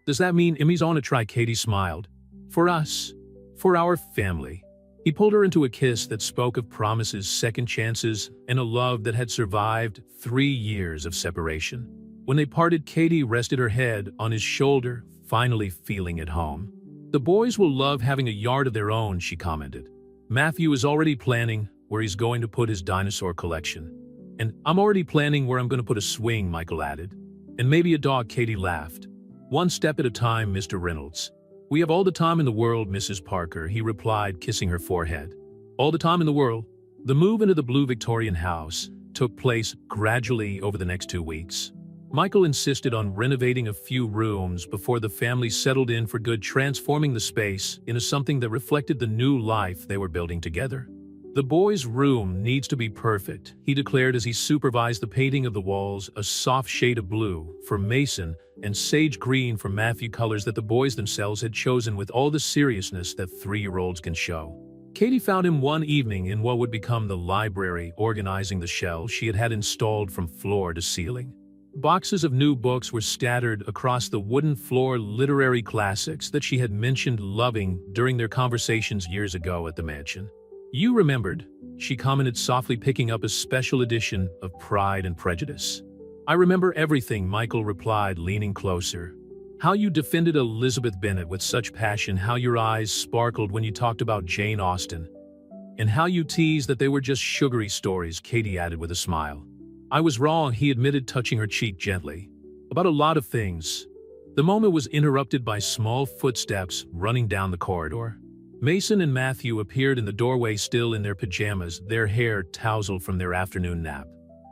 Does that mean Emmy's on a try? Katie smiled. For us. For our family. He pulled her into a kiss that spoke of promises, second chances, and a love that had survived 3 years of separation. When they parted, Katie rested her head on his shoulder, finally feeling at home. The boys will love having a yard of their own, she commented. Matthew is already planning where he's going to put his dinosaur collection. And I'm already planning where I'm going to put a swing, Michael added. And maybe a dog, Katie laughed. One step at a time, Mr. Reynolds. We have all the time in the world, Mrs. Parker, he replied, kissing her forehead. All the time in the world. The move into the blue Victorian house took place gradually over the next 2 weeks. Michael insisted on renovating a few rooms before the family settled in for good, transforming the space into something that reflected the new life they were building together. The boys' room needs to be perfect, he declared as he supervised the painting of the walls, a soft shade of blue for Mason and sage green for Matthew, colors that the boys themselves had chosen with all the seriousness that 3-year-olds can show. Katie found him one evening in what would become the library, organizing the shelves she had installed from floor to ceiling. Boxes of new books were scattered across the wooden floor, literary classics that she had mentioned loving during their conversations years ago at the mansion. You remembered, she commented softly, picking up a special edition of Pride and Prejudice. I remember everything, Michael replied, leaning closer. How you defended Elizabeth Bennet with such passion, how your eyes sparkled when you talked about Jane Austen. And how you teased that they were just sugary stories, Katie added with a smile. I was wrong, he admitted, touching her cheek gently. About a lot of things. The moment was interrupted by small footsteps running down the corridor. Mason and Matthew appeared in the doorway, still in their pajamas, their hair tousled from their afternoon nap.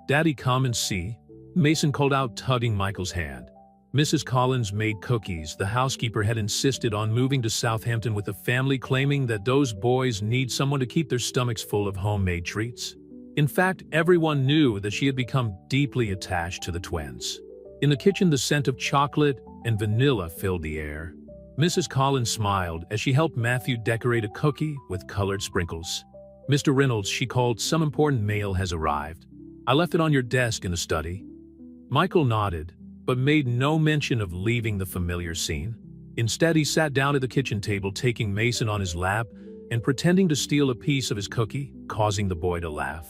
Daddy, come and see, Mason called out, tugging Michael's hand. Mrs. Collins made cookies. The housekeeper had insisted on moving to Southampton with the family, claiming that those boys need someone to keep their stomachs full of homemade treats. In fact, everyone knew that she had become deeply attached to the twins. In the kitchen, the scent of chocolate and vanilla filled the air. Mrs. Collins smiled as she helped Matthew decorate a cookie with colored sprinkles. Mr. Reynolds, she called, some important mail has arrived. I left it on your desk in the study. Michael nodded, but made no mention of leaving the familiar scene. Instead, he sat down at the kitchen table, taking Mason on his lap and pretending to steal a piece of his cookie, causing the boy to laugh.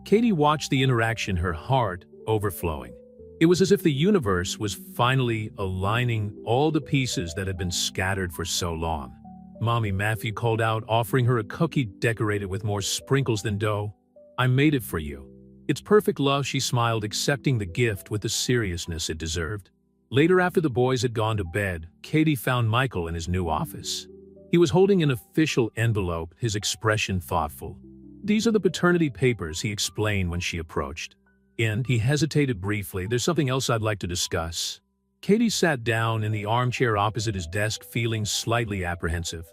Katie watched the interaction, her heart overflowing. It was as if the universe was finally aligning all the pieces that had been scattered for so long. Mommy, Matthew called out, offering her a cookie decorated with more sprinkles than dough. I made it for you. It's perfect, love, she smiled, accepting the gift with the seriousness it deserved. Later, after the boys had gone to bed, Katie found Michael in his new office. He was holding an official envelope, his expression thoughtful. These are the paternity papers, he explained when she approached. And he hesitated briefly. There's something else I'd like to discuss. Katie sat down in the armchair opposite his desk, feeling slightly apprehensive.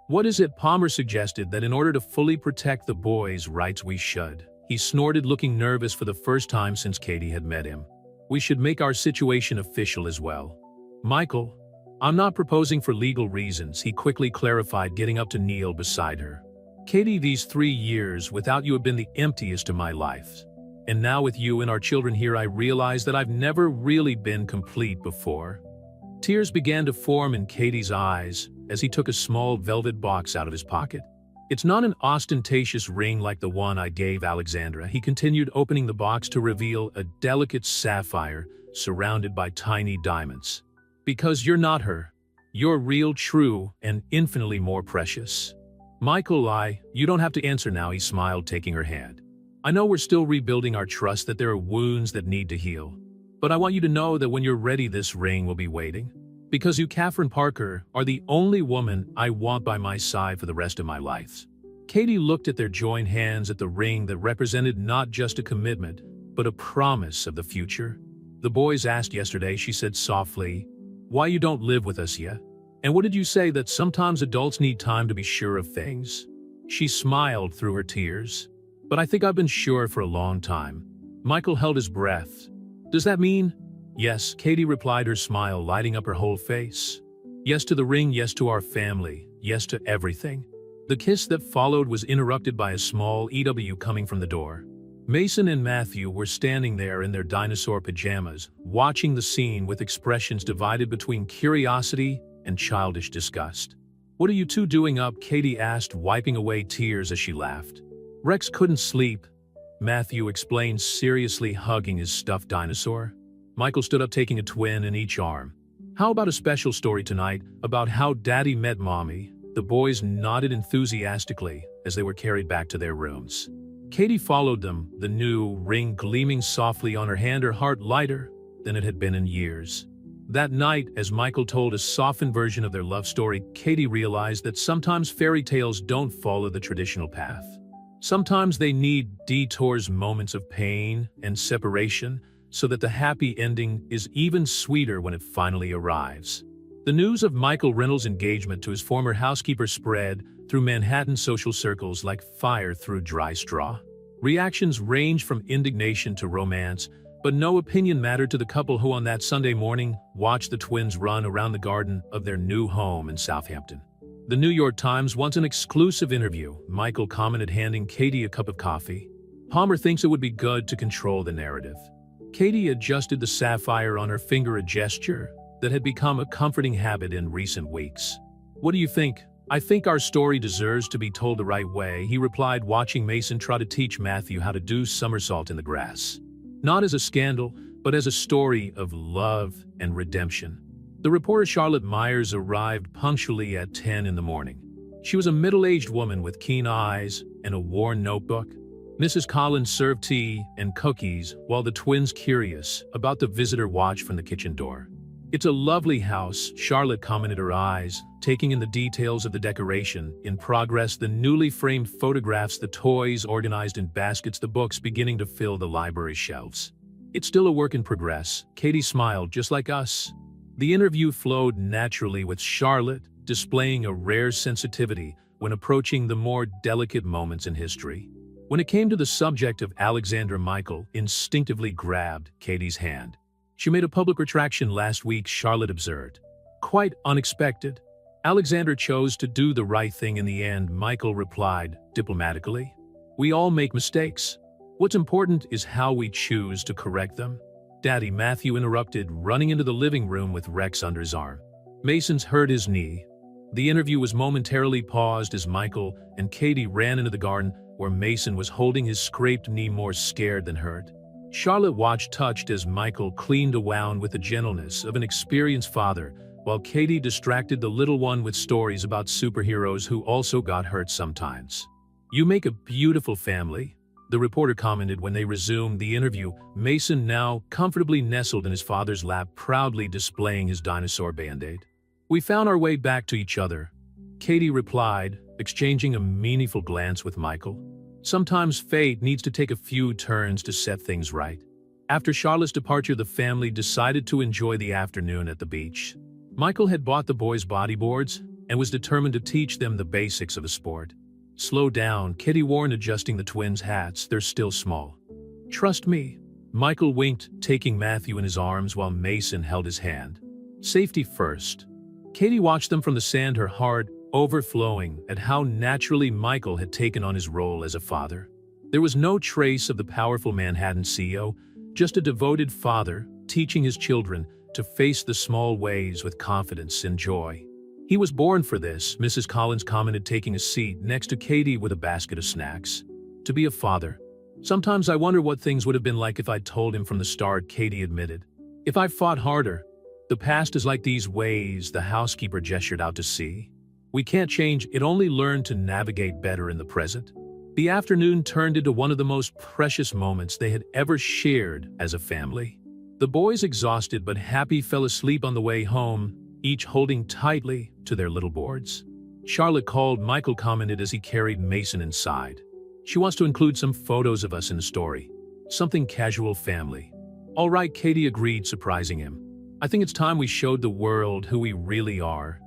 What is it? Palmer suggested that in order to fully protect the boys' rights, we should. He snorted, looking nervous for the first time since Katie had met him. We should make our situation official as well. Michael, I'm not proposing for legal reasons, he quickly clarified, getting up to kneel beside her. Katie, these 3 years without you have been the emptiest of my life. And now with you and our children here, I realize that I've never really been complete before. Tears began to form in Katie's eyes as he took a small velvet box out of his pocket. It's not an ostentatious ring like the one I gave Alexandra, he continued, opening the box to reveal a delicate sapphire surrounded by tiny diamonds. Because you're not her. You're real, true, and infinitely more precious. Michael, you don't have to answer now, he smiled, taking her hand. I know we're still rebuilding our trust, that there are wounds that need to heal. But I want you to know that when you're ready, this ring will be waiting. Because you, Catherine Parker, are the only woman I want by my side for the rest of my life. Katie looked at their joined hands, at the ring that represented not just a commitment, but a promise of the future. The boys asked yesterday, she said softly, why you don't live with us yet? And what did you say? That sometimes adults need time to be sure of things? She smiled through her tears. But I think I've been sure for a long time. Michael held his breath. Does that mean? Yes, Katie replied, her smile lighting up her whole face. Yes to the ring, yes to our family, yes to everything. The kiss that followed was interrupted by a small EW coming from the door. Mason and Matthew were standing there in their dinosaur pajamas, watching the scene with expressions divided between curiosity and childish disgust. "What are you two doing up?" Katie asked, wiping away tears as she laughed. "Rex couldn't sleep," Matthew explained, seriously hugging his stuffed dinosaur. Michael stood up, taking a twin in each arm. "How about a special story tonight about how Daddy met Mommy?" The boys nodded enthusiastically as they were carried back to their rooms. Katie followed them, the new ring gleaming softly on her hand, her heart lighter than it had been in years. That night, as Michael told a softened version of their love story, Katie realized that sometimes fairy tales don't follow the traditional path. Sometimes they need detours, moments of pain and separation, so that the happy ending is even sweeter when it finally arrives. The news of Michael Reynolds' engagement to his former housekeeper spread through Manhattan social circles like fire through dry straw. Reactions ranged from indignation to romance, but no opinion mattered to the couple who on that Sunday morning watched the twins run around the garden of their new home in Southampton. The New York Times wants an exclusive interview, Michael commented, handing Katie a cup of coffee. "Palmer thinks it would be good to control the narrative." Katie adjusted the sapphire on her finger, a gesture that had become a comforting habit in recent weeks. "What do you think?" "I think our story deserves to be told the right way," he replied, watching Mason try to teach Matthew how to do somersault in the grass. "Not as a scandal, but as a story of love and redemption." The reporter Charlotte Myers arrived punctually at 10 in the morning. She was a middle-aged woman with keen eyes and a worn notebook. Mrs. Collins served tea and cookies while the twins, curious about the visitor, watched from the kitchen door. "It's a lovely house," Charlotte commented, her eyes taking in the details of the decoration in progress, the newly framed photographs, the toys organized in baskets, the books beginning to fill the library shelves. "It's still a work in progress," Katie smiled, "just like us." The interview flowed naturally, with Charlotte displaying a rare sensitivity when approaching the more delicate moments in history. When it came to the subject of Alexander, Michael instinctively grabbed Katie's hand. "She made a public retraction last week," Charlotte observed. "Quite unexpected." "Alexander chose to do the right thing in the end," Michael replied diplomatically. "We all make mistakes. What's important is how we choose to correct them." "Daddy," Matthew interrupted, running into the living room with Rex under his arm. "Mason's hurt his knee." The interview was momentarily paused as Michael and Katie ran into the garden, where Mason was holding his scraped knee, more scared than hurt. Charlotte watched, touched, as Michael cleaned a wound with the gentleness of an experienced father, while Katie distracted the little one with stories about superheroes who also got hurt sometimes. "You make a beautiful family," the reporter commented when they resumed the interview, Mason now comfortably nestled in his father's lap, proudly displaying his dinosaur band-aid. "We found our way back to each other," Katie replied, exchanging a meaningful glance with Michael. "Sometimes fate needs to take a few turns to set things right." After Charlotte's departure, the family decided to enjoy the afternoon at the beach. Michael had bought the boys bodyboards and was determined to teach them the basics of the sport. "Slow down," Kitty warned, adjusting the twins' hats. "They're still small." "Trust me," Michael winked, taking Matthew in his arms while Mason held his hand. "Safety first." Katie watched them from the sand, her heart overflowing at how naturally Michael had taken on his role as a father. There was no trace of the powerful Manhattan CEO, just a devoted father teaching his children to face the small ways with confidence and joy. "He was born for this," Mrs. Collins commented, taking a seat next to Katie with a basket of snacks. "To be a father. Sometimes I wonder what things would have been like if I'd told him from the start," Katie admitted. "If I fought harder." "The past is like these waves," the housekeeper gestured out to sea. "We can't change it, only learn to navigate better in the present." The afternoon turned into one of the most precious moments they had ever shared as a family. The boys, exhausted but happy, fell asleep on the way home, each holding tightly to their little boards. Charlotte called, Michael commented as he carried Mason inside. "She wants to include some photos of us in the story. Something casual, family." "All right," Katie agreed, surprising him. "I think it's time we showed the world who we really are."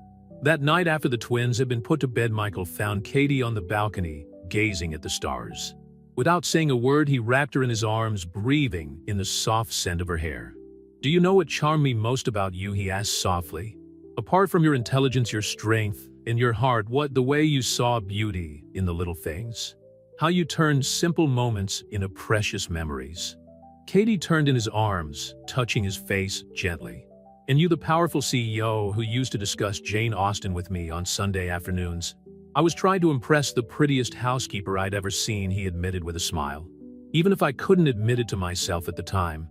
That night, after the twins had been put to bed, Michael found Katie on the balcony, gazing at the stars. Without saying a word, he wrapped her in his arms, breathing in the soft scent of her hair. "Do you know what charmed me most about you?" he asked softly. "Apart from your intelligence, your strength, and your heart, the way you saw beauty in the little things." How you turned simple moments into precious memories. Katie turned in his arms, touching his face gently. And you, the powerful CEO who used to discuss Jane Austen with me on Sunday afternoons. I was trying to impress the prettiest housekeeper I'd ever seen, he admitted with a smile. Even if I couldn't admit it to myself at the time.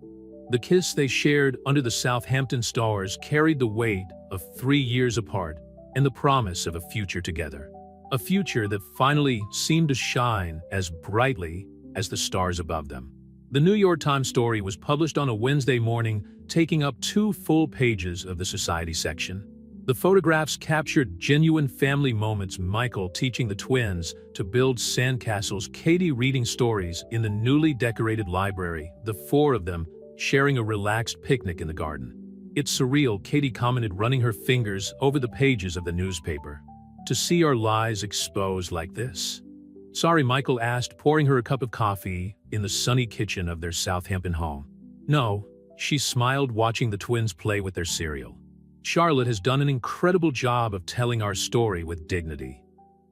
The kiss they shared under the Southampton stars carried the weight of 3 years apart and the promise of a future together. A future that finally seemed to shine as brightly as the stars above them. The New York Times story was published on a Wednesday morning, taking up 2 full pages of the society section. The photographs captured genuine family moments: Michael teaching the twins to build sandcastles, Katie reading stories in the newly decorated library, the 4 of them sharing a relaxed picnic in the garden. "It's surreal," Katie commented, running her fingers over the pages of the newspaper. "To see our lies exposed like this." "Sorry," Michael asked, pouring her a cup of coffee in the sunny kitchen of their Southampton home. "No," she smiled, watching the twins play with their cereal. "Charlotte has done an incredible job of telling our story with dignity."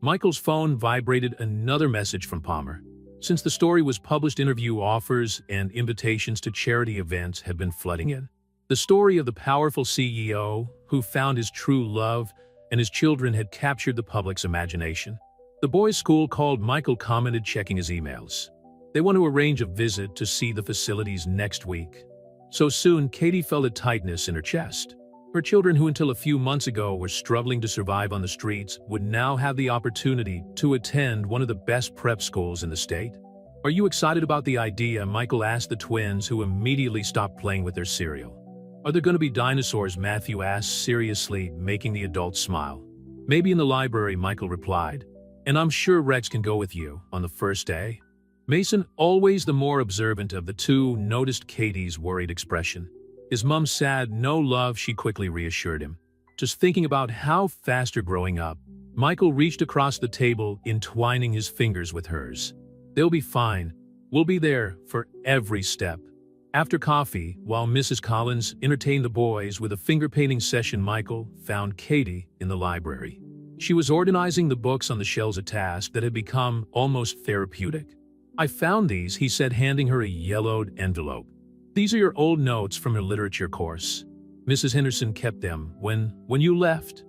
Michael's phone vibrated, another message from Palmer. Since the story was published, interview offers and invitations to charity events have been flooding in. The story of the powerful CEO who found his true love and his children had captured the public's imagination. The boys' school called, Michael commented, checking his emails. "They want to arrange a visit to see the facilities next week." So soon, Katie felt a tightness in her chest. Her children, who until a few months ago were struggling to survive on the streets, would now have the opportunity to attend one of the best prep schools in the state. "Are you excited about the idea?" Michael asked the twins, who immediately stopped playing with their cereal. "Are there going to be dinosaurs?" Matthew asked seriously, making the adults smile. "Maybe in the library," Michael replied. "And I'm sure Rex can go with you on the first day." Mason, always the more observant of the two, noticed Katie's worried expression. "Is Mum sad?" "No, love," she quickly reassured him. "Just thinking about how fast you're growing up." Michael reached across the table, entwining his fingers with hers. "They'll be fine. We'll be there for every step." After coffee, while Mrs. Collins entertained the boys with a finger-painting session, Michael found Katie in the library. She was organizing the books on the shelves, a task that had become almost therapeutic. "I found these," he said, handing her a yellowed envelope. "These are your old notes from your literature course. Mrs. Henderson kept them when you left."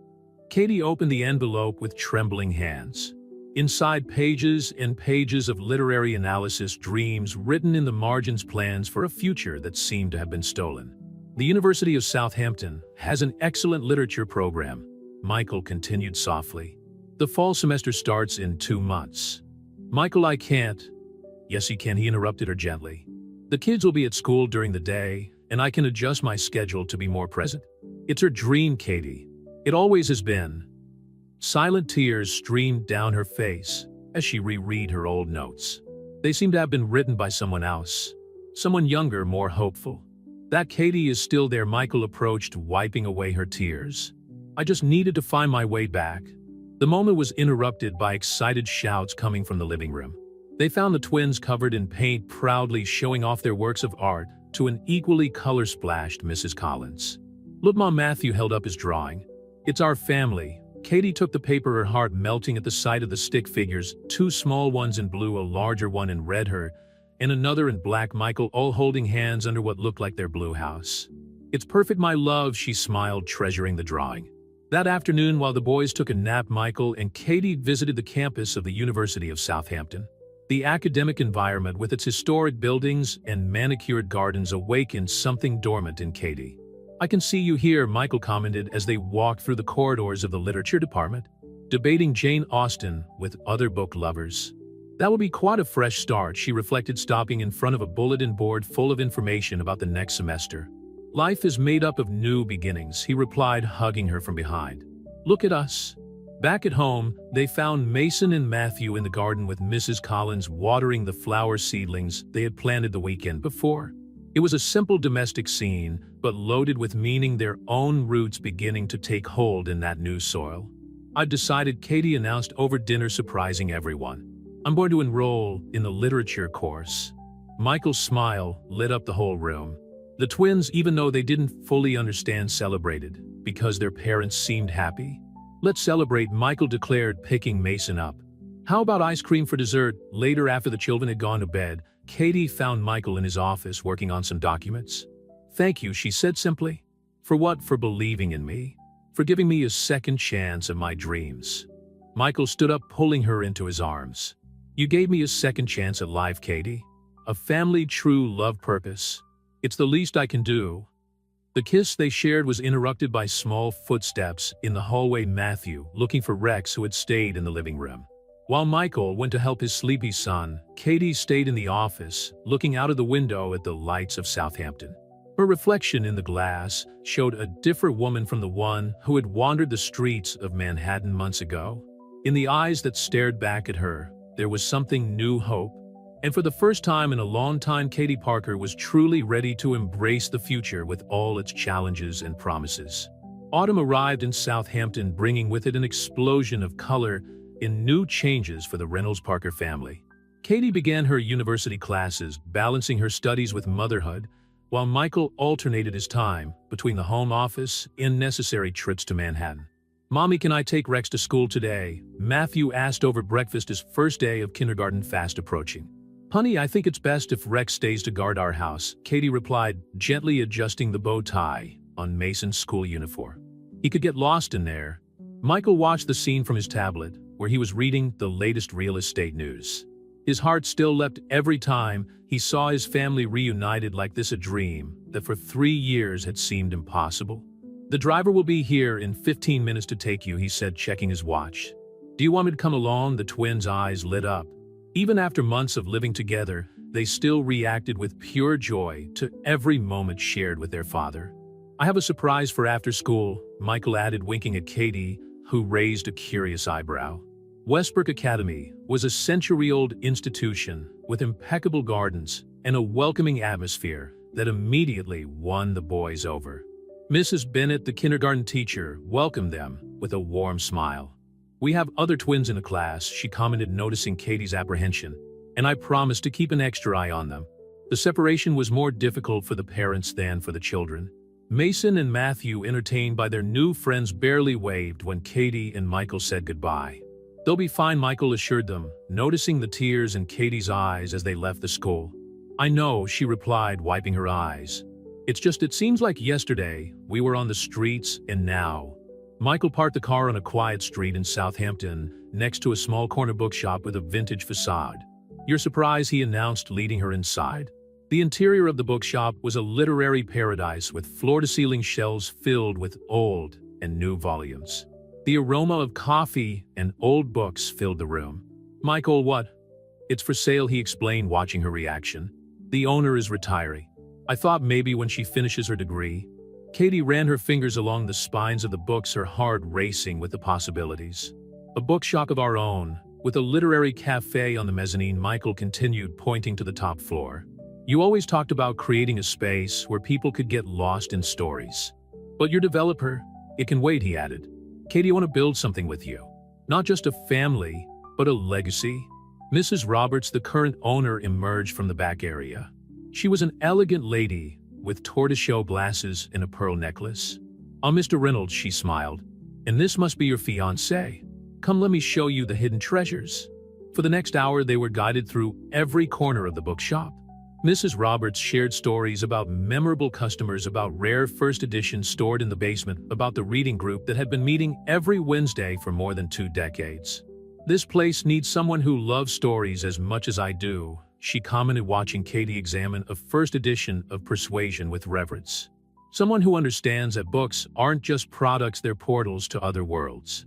Katie opened the envelope with trembling hands. Inside, pages and pages of literary analysis, dreams written in the margins, plans for a future that seemed to have been stolen. "The University of Southampton has an excellent literature program," Michael continued softly. "The fall semester starts in 2 months." "Michael, I can't." "Yes, you can," he interrupted her gently. "The kids will be at school during the day, and I can adjust my schedule to be more present." "It's her dream, Katie. It always has been." Silent tears streamed down her face as she reread her old notes. They seemed to have been written by someone else. Someone younger, more hopeful. "That Katie is still there," Michael approached, wiping away her tears. "I just needed to find my way back." The moment was interrupted by excited shouts coming from the living room. They found the twins covered in paint, proudly showing off their works of art to an equally color-splashed Mrs. Collins. "Look, Mom," Matthew held up his drawing. "It's our family." Katie took the paper, her heart melting at the sight of the stick figures, 2 small ones in blue, a larger one in red, her, and another in black, Michael, all holding hands under what looked like their blue house. "It's perfect, my love," she smiled, treasuring the drawing. That afternoon, while the boys took a nap, Michael and Katie visited the campus of the University of Southampton. The academic environment, with its historic buildings and manicured gardens, awakened something dormant in Katie. "I can see you here," Michael commented as they walked through the corridors of the literature department, debating Jane Austen with other book lovers. "That will be quite a fresh start," she reflected, stopping in front of a bulletin board full of information about the next semester. "Life is made up of new beginnings," he replied, hugging her from behind. "Look at us." Back at home, they found Mason and Matthew in the garden with Mrs. Collins watering the flower seedlings they had planted the weekend before. It was a simple domestic scene, but loaded with meaning, their own roots beginning to take hold in that new soil. "I've decided," Katie announced over dinner, surprising everyone. "I'm going to enroll in the literature course." Michael's smile lit up the whole room. The twins, even though they didn't fully understand, celebrated because their parents seemed happy. "Let's celebrate," Michael declared, picking Mason up. How about ice cream for dessert? Later, after the children had gone to bed, Katie found Michael in his office working on some documents. "Thank you," she said simply. "For what? For believing in me. For giving me a second chance at my dreams." Michael stood up, pulling her into his arms. "You gave me a second chance at life, Katie. A family, true love, purpose. It's the least I can do." The kiss they shared was interrupted by small footsteps in the hallway. Matthew, looking for Rex, who had stayed in the living room. While Michael went to help his sleepy son, Katie stayed in the office, looking out of the window at the lights of Southampton. Her reflection in the glass showed a different woman from the one who had wandered the streets of Manhattan months ago. In the eyes that stared back at her, there was something new, hope. And for the first time in a long time, Katie Parker was truly ready to embrace the future with all its challenges and promises. Autumn arrived in Southampton, bringing with it an explosion of color and new changes for the Reynolds Parker family. Katie began her university classes, balancing her studies with motherhood, while Michael alternated his time between the home office and necessary trips to Manhattan. "Mommy, can I take Rex to school today?" Matthew asked over breakfast, his first day of kindergarten fast approaching. "Honey, I think it's best if Rex stays to guard our house," Katie replied, gently adjusting the bow tie on Mason's school uniform. "He could get lost in there." Michael watched the scene from his tablet, where he was reading the latest real estate news. His heart still leapt every time he saw his family reunited like this, a dream that for 3 years had seemed impossible. "The driver will be here in 15 minutes to take you," he said, checking his watch. "Do you want me to come along?" The twins' eyes lit up. Even after months of living together, they still reacted with pure joy to every moment shared with their father. "I have a surprise for after school," Michael added, winking at Katie, who raised a curious eyebrow. Westbrook Academy was a century-old institution with impeccable gardens and a welcoming atmosphere that immediately won the boys over. Mrs. Bennett, the kindergarten teacher, welcomed them with a warm smile. "We have other twins in the class," she commented, noticing Katie's apprehension, "and I promised to keep an extra eye on them." The separation was more difficult for the parents than for the children. Mason and Matthew, entertained by their new friends, barely waved when Katie and Michael said goodbye. "They'll be fine," Michael assured them, noticing the tears in Katie's eyes as they left the school. "I know," she replied, wiping her eyes. "It's just it seems like yesterday we were on the streets, and now." Michael parked the car on a quiet street in Southampton, next to a small corner bookshop with a vintage facade. "Your surprise," he announced, leading her inside. The interior of the bookshop was a literary paradise with floor-to-ceiling shelves filled with old and new volumes. The aroma of coffee and old books filled the room. "Michael, what?" "It's for sale," he explained, watching her reaction. "The owner is retiring. I thought maybe when she finishes her degree." Katie ran her fingers along the spines of the books, her heart racing with the possibilities. "A bookshop of our own, with a literary cafe on the mezzanine," Michael continued, pointing to the top floor. "You always talked about creating a space where people could get lost in stories. But your developer, it can wait," he added. "Katie, I want to build something with you. Not just a family, but a legacy." Mrs. Roberts, the current owner, emerged from the back area. She was an elegant lady with tortoiseshell glasses and a pearl necklace. "I'm Mr. Reynolds," she smiled. "And this must be your fiancé. Come, let me show you the hidden treasures." For the next hour, they were guided through every corner of the bookshop. Mrs. Roberts shared stories about memorable customers, about rare first editions stored in the basement, about the reading group that had been meeting every Wednesday for more than 2 decades. "This place needs someone who loves stories as much as I do," she commented, watching Katie examine a first edition of Persuasion with reverence. "Someone who understands that books aren't just products, they're portals to other worlds."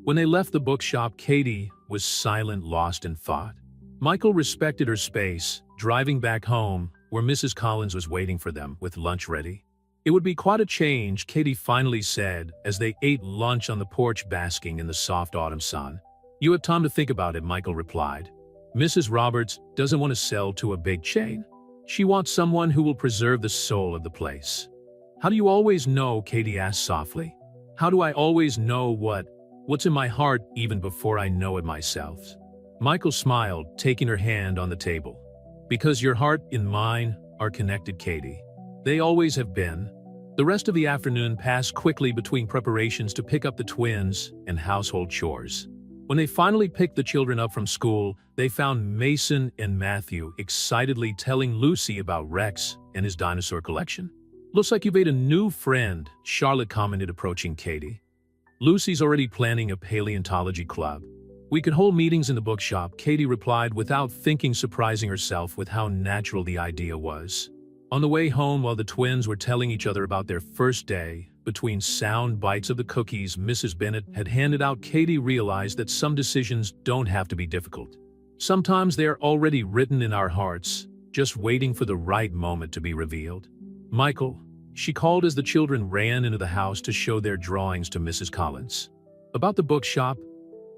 When they left the bookshop, Katie was silent, lost in thought. Michael respected her space, driving back home, where Mrs. Collins was waiting for them with lunch ready. "It would be quite a change," Katie finally said as they ate lunch on the porch, basking in the soft autumn sun. "You have time to think about it," Michael replied. "Mrs. Roberts doesn't want to sell to a big chain. She wants someone who will preserve the soul of the place." "How do you always know?" Katie asked softly. "How do I always know what's in my heart even before I know it myself?" Michael smiled, taking her hand on the table. "Because your heart and mine are connected, Katie. They always have been." The rest of the afternoon passed quickly between preparations to pick up the twins and household chores. When they finally picked the children up from school, they found Mason and Matthew excitedly telling Lucy about Rex and his dinosaur collection. "Looks like you've made a new friend," Charlotte commented, approaching Katie. "Lucy's already planning a paleontology club. We could hold meetings in the bookshop," Katie replied without thinking, surprising herself with how natural the idea was. On the way home, while the twins were telling each other about their first day, between sound bites of the cookies Mrs. Bennet had handed out, Katie realized that some decisions don't have to be difficult. Sometimes they are already written in our hearts, just waiting for the right moment to be revealed. "Michael," she called as the children ran into the house to show their drawings to Mrs. Collins. About the bookshop,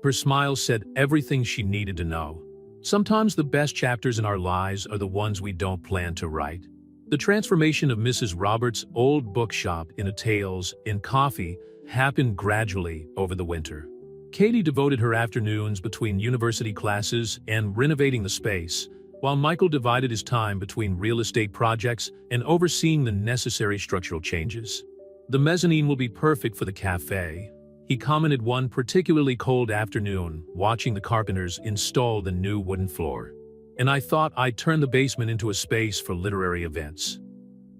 her smile said everything she needed to know. Sometimes the best chapters in our lives are the ones we don't plan to write. The transformation of Mrs. Roberts' old bookshop into Tales and Coffee happened gradually over the winter. Katie devoted her afternoons between university classes and renovating the space, while Michael divided his time between real estate projects and overseeing the necessary structural changes. "The mezzanine will be perfect for the cafe," he commented one particularly cold afternoon, watching the carpenters install the new wooden floor. "And I thought I'd turn the basement into a space for literary events."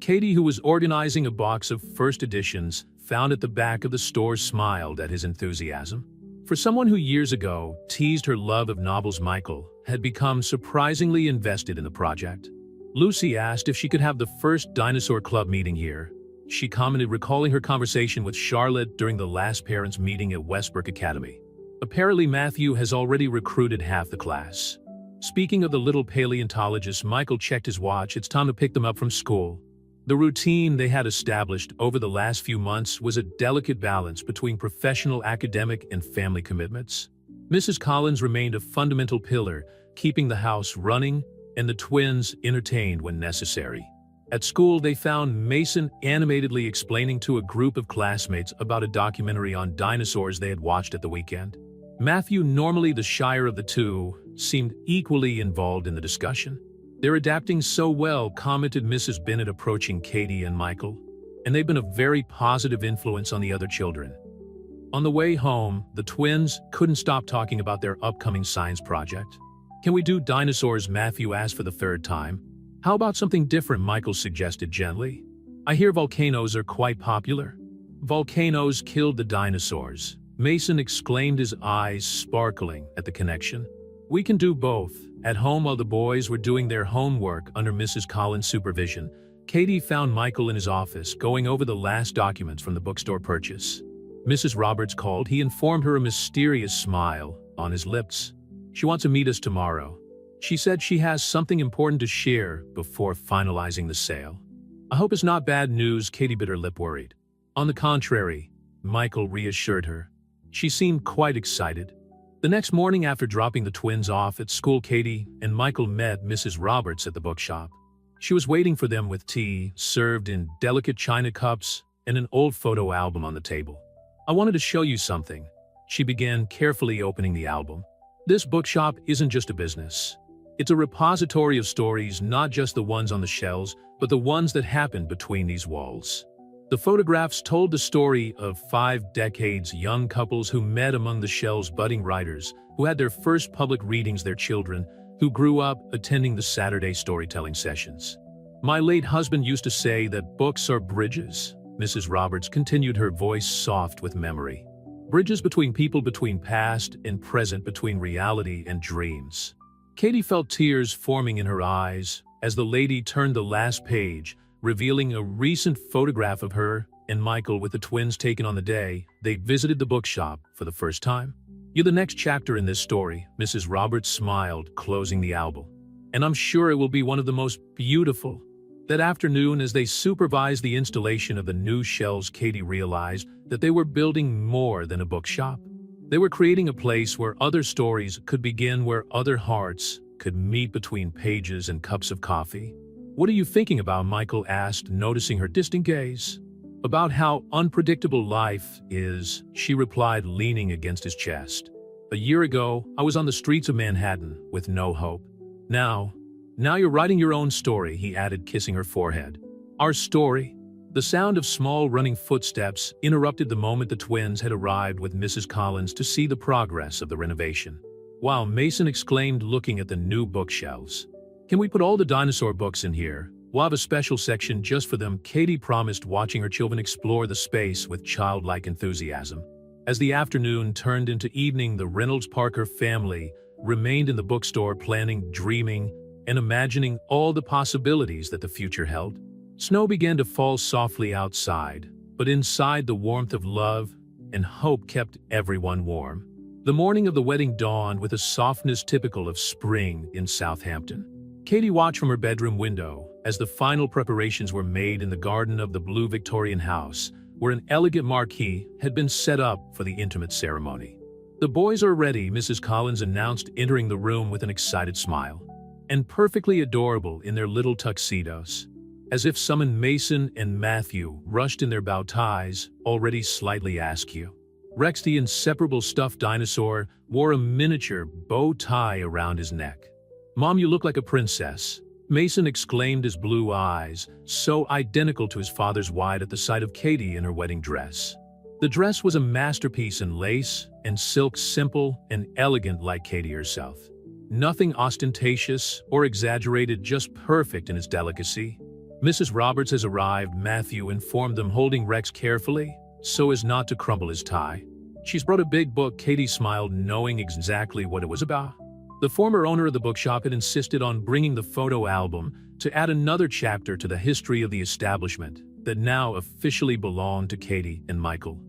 Katie, who was organizing a box of first editions found at the back of the store, smiled at his enthusiasm. For someone who years ago teased her love of novels, Michael had become surprisingly invested in the project. Lucy asked if she could have the first dinosaur club meeting here. She commented, recalling her conversation with Charlotte during the last parents' meeting at Westbrook Academy. "Apparently Matthew has already recruited half the class." Speaking of the little paleontologist, Michael checked his watch. It's time to pick them up from school. The routine they had established over the last few months was a delicate balance between professional, academic, and family commitments. Mrs. Collins remained a fundamental pillar, keeping the house running and the twins entertained when necessary. At school, they found Mason animatedly explaining to a group of classmates about a documentary on dinosaurs they had watched at the weekend. Matthew, normally the shyer of the two, seemed equally involved in the discussion. "They're adapting so well," commented Mrs. Bennet, approaching Katie and Michael, "and they've been a very positive influence on the other children." On the way home, the twins couldn't stop talking about their upcoming science project. "Can we do dinosaurs?" Matthew asked for the third time. "How about something different?" Michael suggested gently. "I hear volcanoes are quite popular." "Volcanoes killed the dinosaurs," Mason exclaimed, his eyes sparkling at the connection. "We can do both." At home, while the boys were doing their homework under Mrs. Collins' supervision, Katie found Michael in his office going over the last documents from the bookstore purchase. Mrs. Roberts called. He informed her, a mysterious smile on his lips. "She wants to meet us tomorrow. She said she has something important to share before finalizing the sale." "I hope it's not bad news," Katie bit her lip, worried. "On the contrary," Michael reassured her. She seemed quite excited. The next morning, after dropping the twins off at school, Katie and Michael met Mrs. Roberts at the bookshop. She was waiting for them with tea served in delicate china cups and an old photo album on the table. "I wanted to show you something," she began, carefully opening the album. "This bookshop isn't just a business. It's a repository of stories, not just the ones on the shelves, but the ones that happened between these walls." The photographs told the story of 5 decades young couples who met among the shelves, budding writers who had their first public readings, their children who grew up attending the Saturday storytelling sessions. "My late husband used to say that books are bridges," Mrs. Roberts continued, her voice soft with memory. "Bridges between people, between past and present, between reality and dreams." Katie felt tears forming in her eyes as the lady turned the last page, revealing a recent photograph of her and Michael with the twins taken on the day they visited the bookshop for the first time. "You're the next chapter in this story," Mrs. Roberts smiled, closing the album. "And I'm sure it will be one of the most beautiful." That afternoon, as they supervised the installation of the new shelves, Katie realized that they were building more than a bookshop. They were creating a place where other stories could begin, where other hearts could meet between pages and cups of coffee. "What are you thinking about?" Michael asked, noticing her distant gaze. "About how unpredictable life is," she replied, leaning against his chest. "A year ago, I was on the streets of Manhattan with no hope. Now you're writing your own story," he added, kissing her forehead. "Our story?" The sound of small running footsteps interrupted the moment the twins had arrived with Mrs. Collins to see the progress of the renovation. Wow, Mason exclaimed, looking at the new bookshelves. Can we put all the dinosaur books in here? We'll have a special section just for them, Katie promised, watching her children explore the space with childlike enthusiasm. As the afternoon turned into evening, the Reynolds Parker family remained in the bookstore, planning, dreaming, and imagining all the possibilities that the future held. Snow began to fall softly outside, but inside the warmth of love and hope kept everyone warm. The morning of the wedding dawned with a softness typical of spring in Southampton. Katie watched from her bedroom window as the final preparations were made in the garden of the blue Victorian house, where an elegant marquee had been set up for the intimate ceremony. "The boys are ready," Mrs. Collins announced, entering the room with an excited smile. "And perfectly adorable in their little tuxedos." As if summoned, Mason and Matthew rushed in their bow ties, already slightly askew. Rex, the inseparable stuffed dinosaur, wore a miniature bow tie around his neck. "Mom, you look like a princess," Mason exclaimed, his blue eyes so identical to his father's wide at the sight of Katie in her wedding dress. The dress was a masterpiece in lace and silk, simple and elegant like Katie herself. Nothing ostentatious or exaggerated, just perfect in its delicacy. "Mrs. Roberts has arrived," Matthew informed them, holding Rex carefully so as not to crumple his tie. "She's brought a big book," Katie smiled, knowing exactly what it was about. The former owner of the bookshop had insisted on bringing the photo album to add another chapter to the history of the establishment that now officially belonged to Katie and Michael.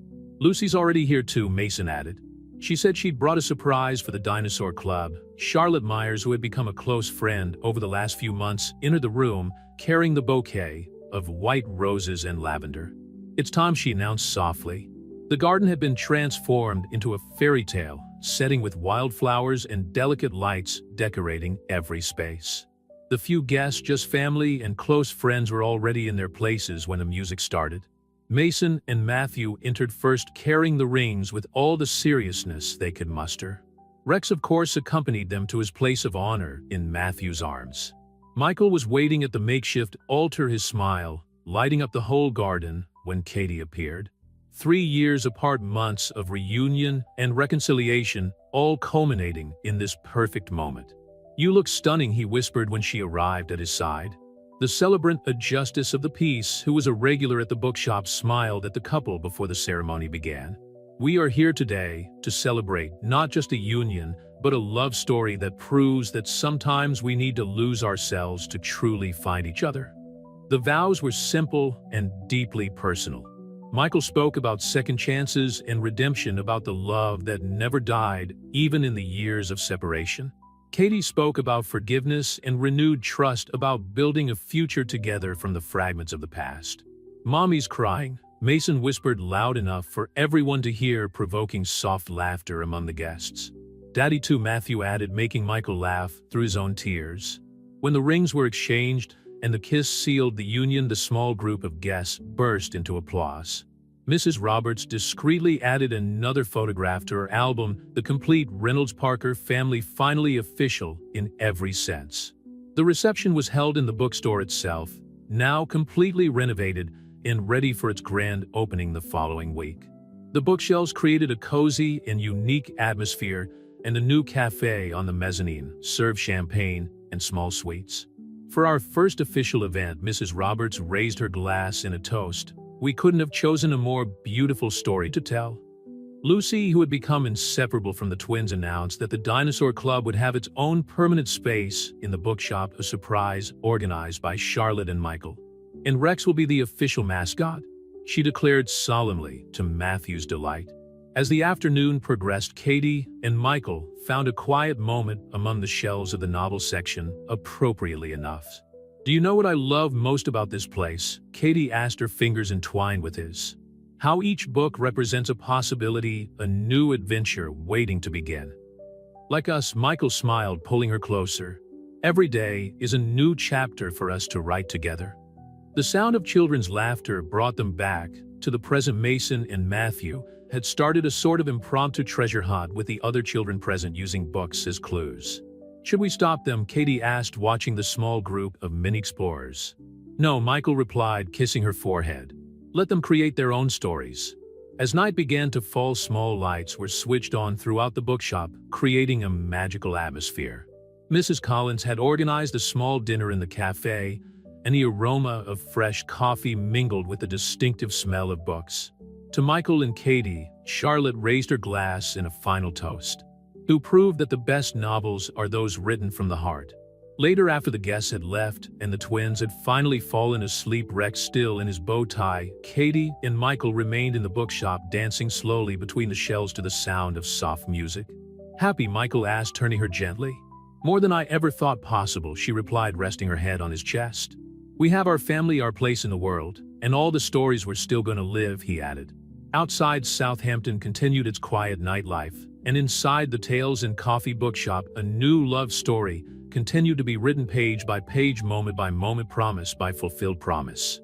"Lucy's already here too," Mason added. She said she'd brought a surprise for the Dinosaur Club. Charlotte Myers, who had become a close friend over the last few months, entered the room carrying the bouquet of white roses and lavender. "It's time," she announced softly. The garden had been transformed into a fairy tale setting with wildflowers and delicate lights decorating every space. The few guests, just family and close friends, were already in their places when the music started. Mason and Matthew entered first, carrying the rings with all the seriousness they could muster. Rex, of course, accompanied them to his place of honor in Matthew's arms. Michael was waiting at the makeshift altar, his smile lighting up the whole garden when Katie appeared. 3 years apart, months of reunion and reconciliation, all culminating in this perfect moment. "You look stunning," he whispered when she arrived at his side. The celebrant, a justice of the peace who was a regular at the bookshop, smiled at the couple before the ceremony began. "We are here today to celebrate not just a union, but a love story that proves that sometimes we need to lose ourselves to truly find each other." The vows were simple and deeply personal. Michael spoke about second chances and redemption, about the love that never died, even in the years of separation. Katie spoke about forgiveness and renewed trust, about building a future together from the fragments of the past. "Mommy's crying," Mason whispered loud enough for everyone to hear, provoking soft laughter among the guests. "Daddy too," Matthew added, making Michael laugh through his own tears. When the rings were exchanged and the kiss sealed the union, the small group of guests burst into applause. Mrs. Roberts discreetly added another photograph to her album, the complete Reynolds Parker family, finally official in every sense. The reception was held in the bookstore itself, now completely renovated and ready for its grand opening the following week. The bookshelves created a cozy and unique atmosphere, and a new cafe on the mezzanine served champagne and small sweets. For our first official event, Mrs. Roberts raised her glass in a toast. "We couldn't have chosen a more beautiful story to tell." Lucy, who had become inseparable from the twins, announced that the Dinosaur Club would have its own permanent space in the bookshop, a surprise organized by Charlotte and Michael. "And Rex will be the official mascot," she declared solemnly, to Matthew's delight. As the afternoon progressed, Katie and Michael found a quiet moment among the shelves of the novel section, appropriately enough. "Do you know what I love most about this place?" Katie asked, her fingers entwined with his. "How each book represents a possibility, a new adventure waiting to begin." "Like us," Michael smiled, pulling her closer. "Every day is a new chapter for us to write together." The sound of children's laughter brought them back to the present. Mason and Matthew had started a sort of impromptu treasure hunt with the other children present, using books as clues. "Should we stop them?" Katie asked, watching the small group of mini explorers. "No," Michael replied, kissing her forehead. Let them create their own stories. As night began to fall, small lights were switched on throughout the bookshop, creating a magical atmosphere. Mrs. Collins had organized a small dinner in the cafe, and the aroma of fresh coffee mingled with the distinctive smell of books. To Michael and Katie, Charlotte raised her glass in a final toast, who proved that the best novels are those written from the heart. Later, after the guests had left and the twins had finally fallen asleep, Rex still in his bow tie, Katie and Michael remained in the bookshop, dancing slowly between the shelves to the sound of soft music. "Happy?" Michael asked, turning her gently. "More than I ever thought possible," she replied, resting her head on his chest. "We have our family, our place in the world, and all the stories we're still gonna live," he added. Outside, Southampton continued its quiet nightlife, and inside the Tales and Coffee bookshop, a new love story continued to be written, page by page, moment by moment, promise by fulfilled promise.